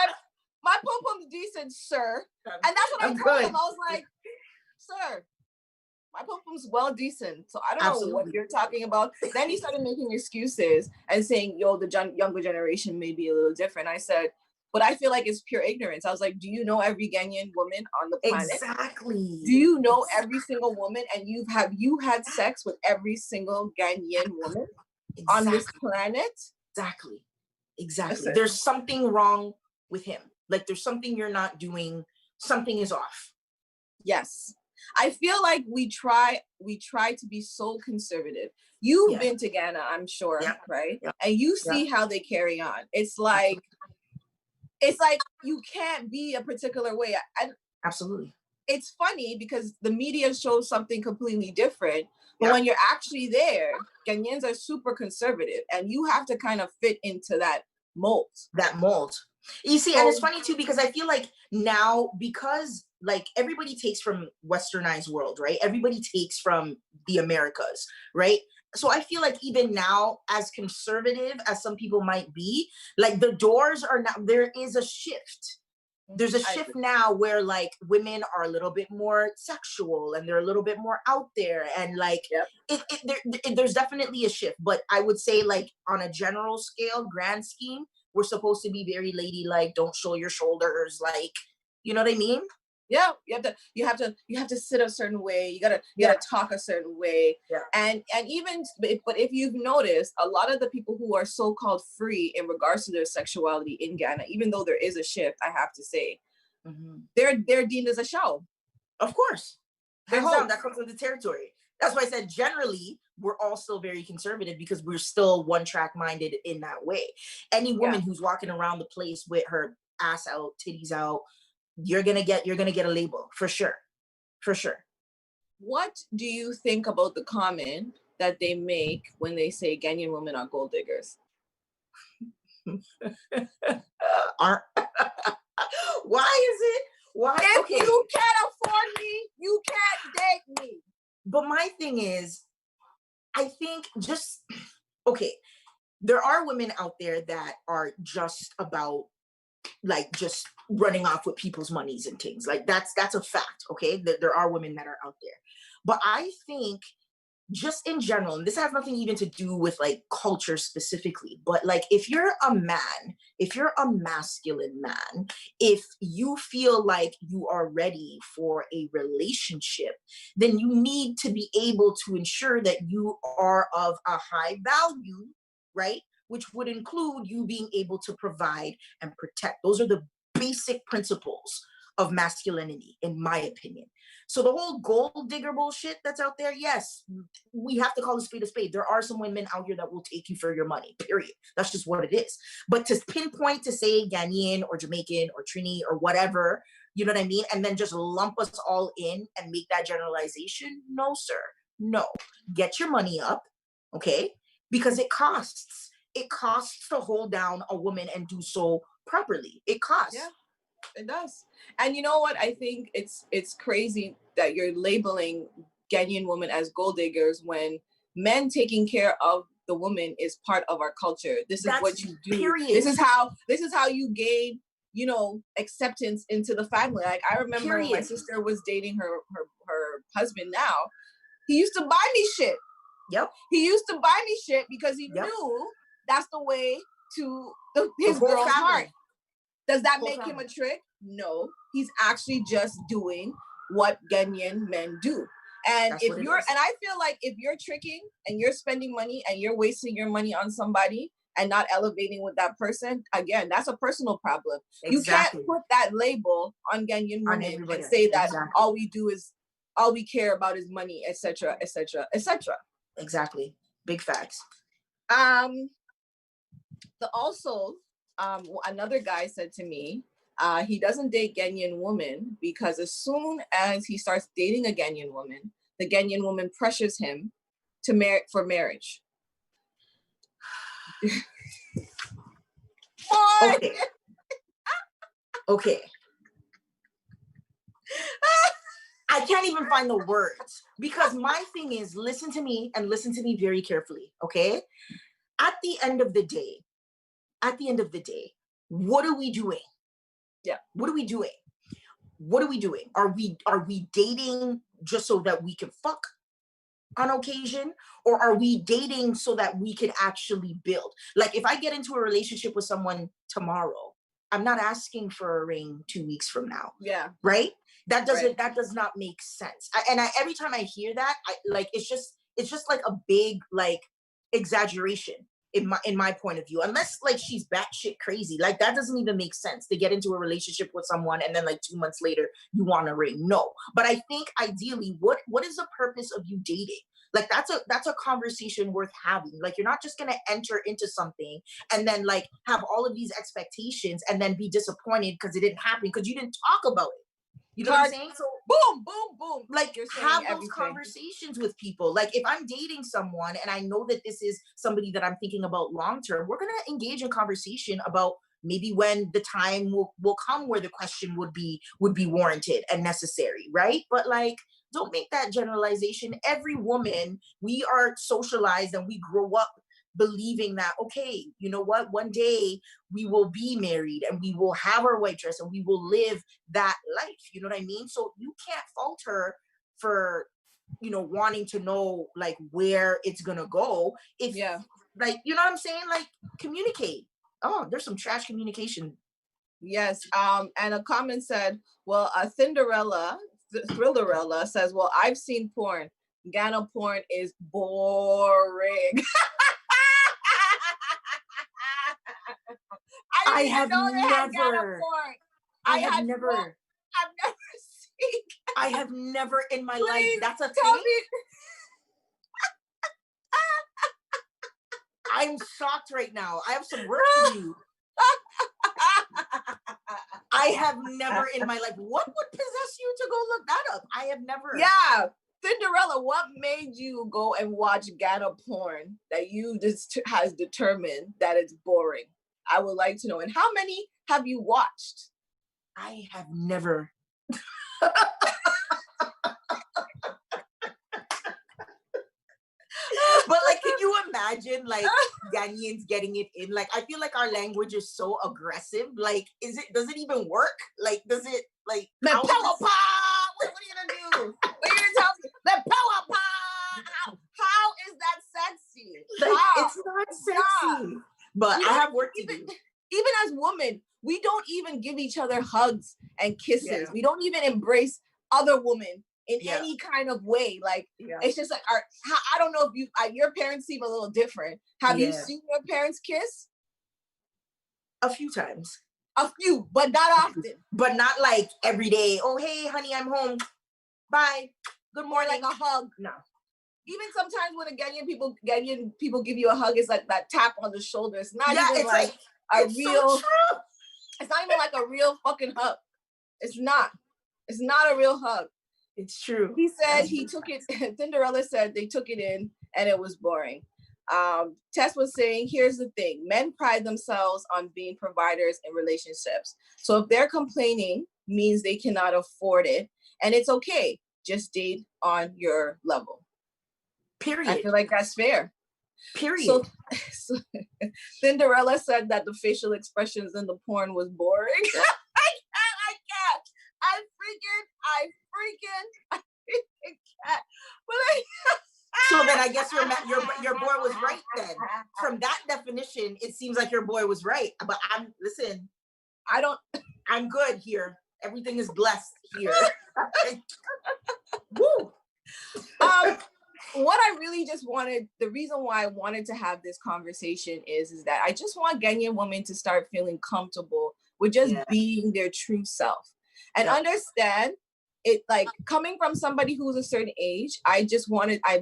my pom-pom's decent, sir. And that's what I told him. I was like, sir, my pom-pom's well decent. So I don't know what you're talking about. Then he started making excuses and saying, yo, the younger generation may be a little different. I said, but I feel like it's pure ignorance. I was like, do you know every Ghanaian woman on the planet? Exactly. Do you know every single woman? And have you had sex with every single Ghanaian woman on this planet? Exactly. Listen. There's something wrong with him. Like there's something you're not doing. Something is off. Yes. I feel like we try to be so conservative. You've been to Ghana, I'm sure, right? Yeah. And you see how they carry on. It's like you can't be a particular way. Absolutely. It's funny because the media shows something completely different, but when you're actually there, Ghanaians are super conservative, and you have to kind of fit into that mold. You see, and it's funny too, because I feel like now, because like everybody takes from westernized world, right? Everybody takes from the Americas, right? So I feel like even now, as conservative as some people might be, like the doors are now, there is a shift. There's a shift now where like women are a little bit more sexual and they're a little bit more out there, and like there's definitely a shift. But I would say like on a general scale, grand scheme, we're supposed to be very ladylike. Don't show your shoulders, like, you know what I mean? Yeah, you have to sit a certain way. You gotta talk a certain way. Yeah. And even but if you've noticed, a lot of the people who are so-called free in regards to their sexuality in Ghana, even though there is a shift, I have to say, they're deemed as a show. Of course. Hands down, that comes with the territory. That's why I said generally we're all still very conservative because we're still one track minded in that way. Any woman who's walking around the place with her ass out, titties out, you're gonna get a label for sure. What do you think about the comment that they make when they say Ghanaian women are gold diggers? Why is it? Why? If you can't afford me, you can't date me. But my thing is, I think there are women out there that are just about like just running off with people's monies and things. Like that's a fact, okay? There are women that are out there. But I think just in general, and this has nothing even to do with like culture specifically, but like if you're a man, if you're a masculine man, if you feel like you are ready for a relationship, then you need to be able to ensure that you are of a high value, right? Which would include you being able to provide and protect. Those are the basic principles of masculinity, in my opinion. So the whole gold digger bullshit that's out there, yes, we have to call a spade a spade. There are some women out here that will take you for your money, period. That's just what it is. But to pinpoint to say Ghanaian or Jamaican or Trini or whatever, you know what I mean? And then just lump us all in and make that generalization. No, sir. No. Get your money up, okay? Because it costs. It costs to hold down a woman and do so properly. It costs. Yeah, it does. And you know what? I think it's crazy that you're labeling Ghanaian women as gold diggers when men taking care of the woman is part of our culture. This is what you do. Period. This is how you gain, you know, acceptance into the family. Like I remember when my sister was dating her husband now, he used to buy me shit. Yep. He used to buy me shit because he knew that's the way to his girl's heart. Does that make him a trick? No. He's actually just doing what Ghanaian men do. And if you're, and I feel like if you're tricking and you're spending money and you're wasting your money on somebody and not elevating with that person, again, that's a personal problem. Exactly. You can't put that label on Ghanaian women and say that all we care about is money, etc., etc., etc. Exactly. Big facts. Another guy said to me, he doesn't date Ghanaian women because as soon as he starts dating a Ghanaian woman, the Ghanaian woman pressures him to for marriage. Okay. Okay. I can't even find the words because my thing is, listen to me and listen to me very carefully, okay? At the end of the day, what are we doing? Yeah. What are we doing? What are we doing? Are we dating just so that we can fuck on occasion? Or are we dating so that we can actually build? Like if I get into a relationship with someone tomorrow, I'm not asking for a ring 2 weeks from now. Yeah. Right? That does not make sense. Every time I hear that, it's just like a big like exaggeration in my point of view. Unless like she's batshit crazy, like that doesn't even make sense to get into a relationship with someone and then like 2 months later you want a ring. No, but I think ideally, what is the purpose of you dating? Like that's a conversation worth having. Like you're not just gonna enter into something and then like have all of these expectations and then be disappointed because it didn't happen because you didn't talk about it. You know what I'm saying? So boom, boom, boom. Like have those conversations with people. Like if I'm dating someone and I know that this is somebody that I'm thinking about long-term, we're gonna engage in conversation about maybe when the time will come where the question would be warranted and necessary, right? But like, don't make that generalization. Every woman, we are socialized and we grow up believing that, okay, you know what, one day we will be married and we will have our white dress and we will live that life. You know what I mean? So you can't fault her for, you know, wanting to know like where it's gonna go. If like, you know what I'm saying? Like communicate. Oh, there's some trash communication. Yes. And a comment said, well, Thrillerella says, well, I've seen porn. Ghana porn is boring. I have never in my life. That's a thing. I'm shocked right now. I have some work to do. I have never in my life. What would possess you to go look that up? I have never. Yeah. Cinderella, what made you go and watch Ghana porn that you just has determined that it's boring? I would like to know. And how many have you watched? I have never. But like, can you imagine like Ghanaians getting it in? Like, I feel like our language is so aggressive. Like, does it even work? Like, does it like the power pop? What are you gonna do? What are you gonna tell me? The power pop? but I have work to do. Even as women, we don't even give each other hugs and kisses. Yeah. We don't even embrace other women in Yeah. any kind of way. Like, Yeah. it's just like, I don't know if your parents seem a little different. Have you seen your parents kiss? A few times. A few, but not often. But not like every day. Oh, hey, honey, I'm home. Bye. Good morning. Like a hug. No. Even sometimes when Ghanaian people give you a hug, it's like that tap on the shoulder. It's not even it's like a it's real. So true. It's not even like a real fucking hug. It's not. It's not a real hug. It's true. He said he took it. Cinderella said they took it in and it was boring. Tess was saying, here's the thing. Men pride themselves on being providers in relationships. So if they're complaining, means they cannot afford it. And it's okay. Just date on your level. Period. I feel like that's fair. Period. So Cinderella said that the facial expressions in the porn was boring. I can't. I freaking can't. But so then I guess your boy was right then. From that definition, it seems like your boy was right. But I'm good here. Everything is blessed here. Woo. What I really just wanted, the reason why I wanted to have this conversation is that I just want Ghanaian women to start feeling comfortable with just being their true self and understand it. Like, coming from somebody who's a certain age, I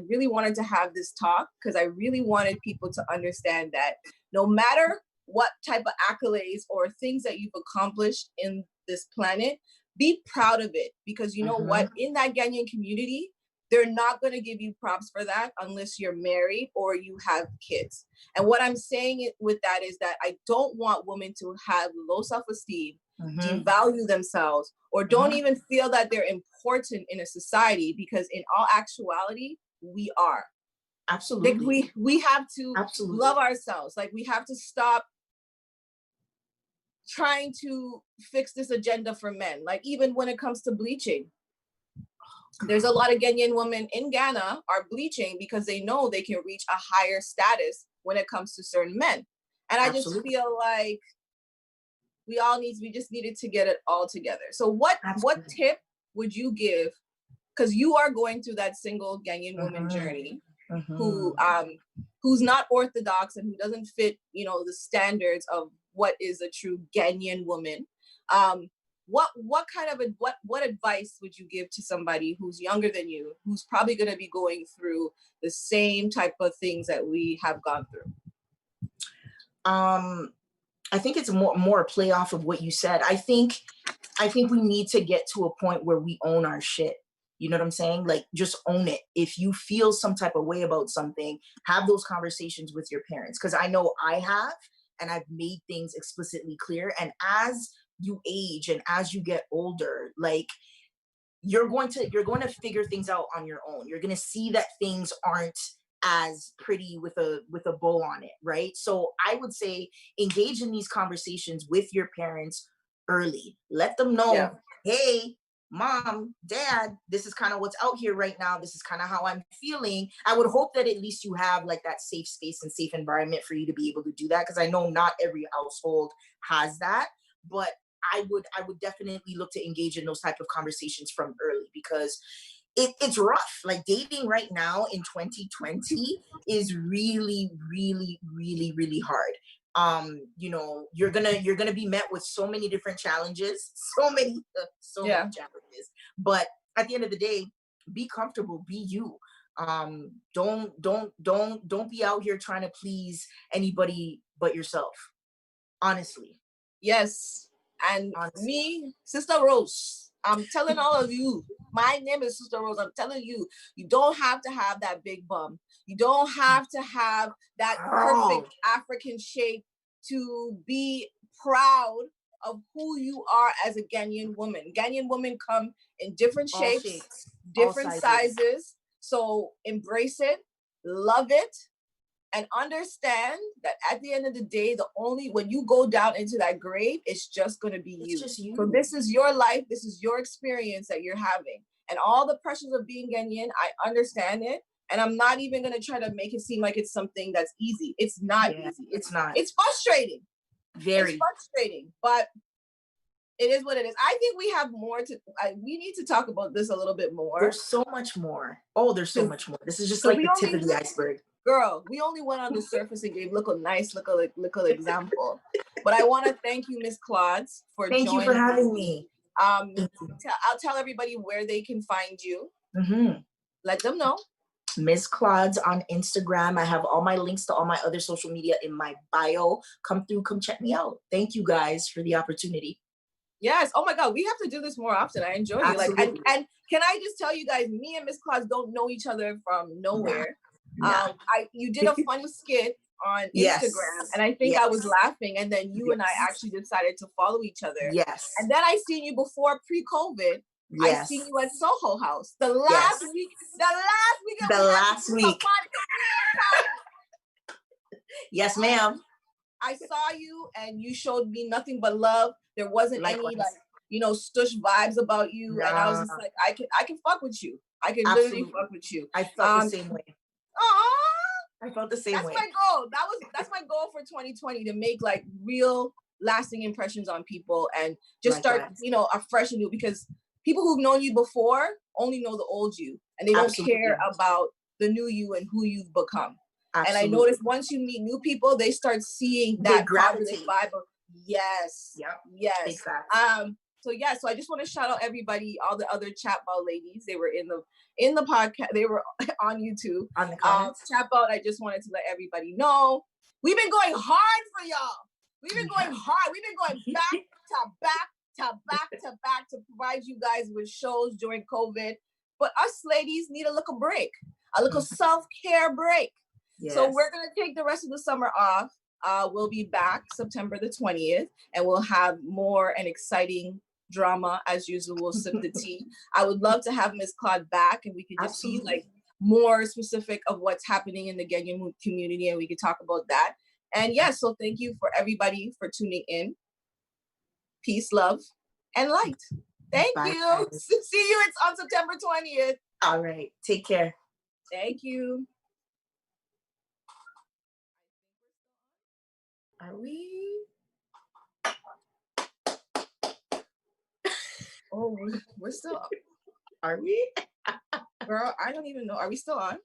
really wanted to have this talk because I really wanted people to understand that no matter what type of accolades or things that you've accomplished in this planet, be proud of it, because you know what, in that Ghanaian community, they're not going to give you props for that unless you're married or you have kids. And what I'm saying with that is that I don't want women to have low self-esteem, devalue themselves, or don't even feel that they're important in a society, because in all actuality, we are. Absolutely. Like we have to love ourselves. Like, we have to stop trying to fix this agenda for men. Like, even when it comes to bleaching, there's a lot of Ghanaian women in Ghana are bleaching because they know they can reach a higher status when it comes to certain men. And I just feel like we just needed to get it all together. So what tip would you give? Because you are going through that single Ghanaian woman journey, who's not orthodox and who doesn't fit, the standards of what is a true Ghanaian woman. What advice would you give to somebody who's younger than you, who's probably going to be going through the same type of things that we have gone through? I think it's more a play off of what you said. I think we need to get to a point where we own our shit. You know what I'm saying? Like, just own it. If you feel some type of way about something, have those conversations with your parents. Because I know I have, and I've made things explicitly clear. And as you age and as you get older, like, you're going to figure things out on your own. You're going to see that things aren't as pretty with a bow on it, right? So I would say engage in these conversations with your parents early. Let them know, hey, mom, dad, this is kind of what's out here right now. This is kind of how I'm feeling. I would hope that at least you have like that safe space and safe environment for you to be able to do that, because I know not every household has that, but I would definitely look to engage in those type of conversations from early, because it's rough. Like, dating right now in 2020 is really, really, really, really hard. You're gonna be met with so many different challenges, so many challenges. But at the end of the day, be comfortable, be you. Don't be out here trying to please anybody but yourself. Honestly. Yes. And me, Sister Rose, I'm telling all of you, my name is Sister Rose. I'm telling you, you don't have to have that big bum. You don't have to have that perfect African shape to be proud of who you are as a Ghanaian woman. Ghanaian women come in different shapes, different sizes. So embrace it, love it, and understand that at the end of the day, when you go down into that grave, it's just going to be you. Just you. So this is your life. This is your experience that you're having. And all the pressures of being Ghanaian, I understand it. And I'm not even going to try to make it seem like it's something that's easy. It's not easy. It's not. It's frustrating. Very. It's frustrating, but it is what it is. I think we have more we need to talk about this a little bit more. There's so much more. Oh, there's so much more. This is just like the tip of the iceberg. Girl, we only went on the surface and gave little example. But I want to thank you, Miss Claudz, for joining. Thank you for having me. I'll tell everybody where they can find you. Let them know. Miss Claudz on Instagram. I have all my links to all my other social media in my bio. Come through, come check me out. Thank you guys for the opportunity. Yes. Oh my God, we have to do this more often. I enjoy you. Like, and can I just tell you guys, me and Miss Claudz don't know each other from nowhere. You did a funny skit on Instagram, and I think I was laughing, and then you and I actually decided to follow each other. Yes. And then I seen you before pre-COVID. I seen you at Soho House the last week. The last week. Yes, ma'am. I saw you, and you showed me nothing but love. There wasn't any stush vibes about you, and I was just like, I can fuck with you. I can literally fuck with you. I felt the same way. I felt the same way. That's my goal. That's my goal for 2020, to make like real lasting impressions on people and just start, afresh and new, because people who've known you before only know the old you, and they don't care about the new you and who you've become. And I noticed once you meet new people, they start seeing that positive vibe of yes. Exactly. So I just want to shout out everybody, all the other chatbot ladies. They were in the podcast. They were on YouTube. On the comments. Chatbot, I just wanted to let everybody know we've been going hard for y'all. We've been going hard. We've been going back to back to back to back to provide you guys with shows during COVID. But us ladies need a little break, a little self-care break. Yes. So we're going to take the rest of the summer off. We'll be back September the 20th, and we'll have more and exciting drama as usual. We'll sip the tea. I would love to have Miss Claude back, and we could just be like more specific of what's happening in the Ghanaian community, and we could talk about that. And so thank you for everybody for tuning in. Peace, love, and light. Thank you. See you. It's on September 20th. All right. Take care. Thank you. Are we? Oh, we're still. Are we? Girl, I don't even know. Are we still on?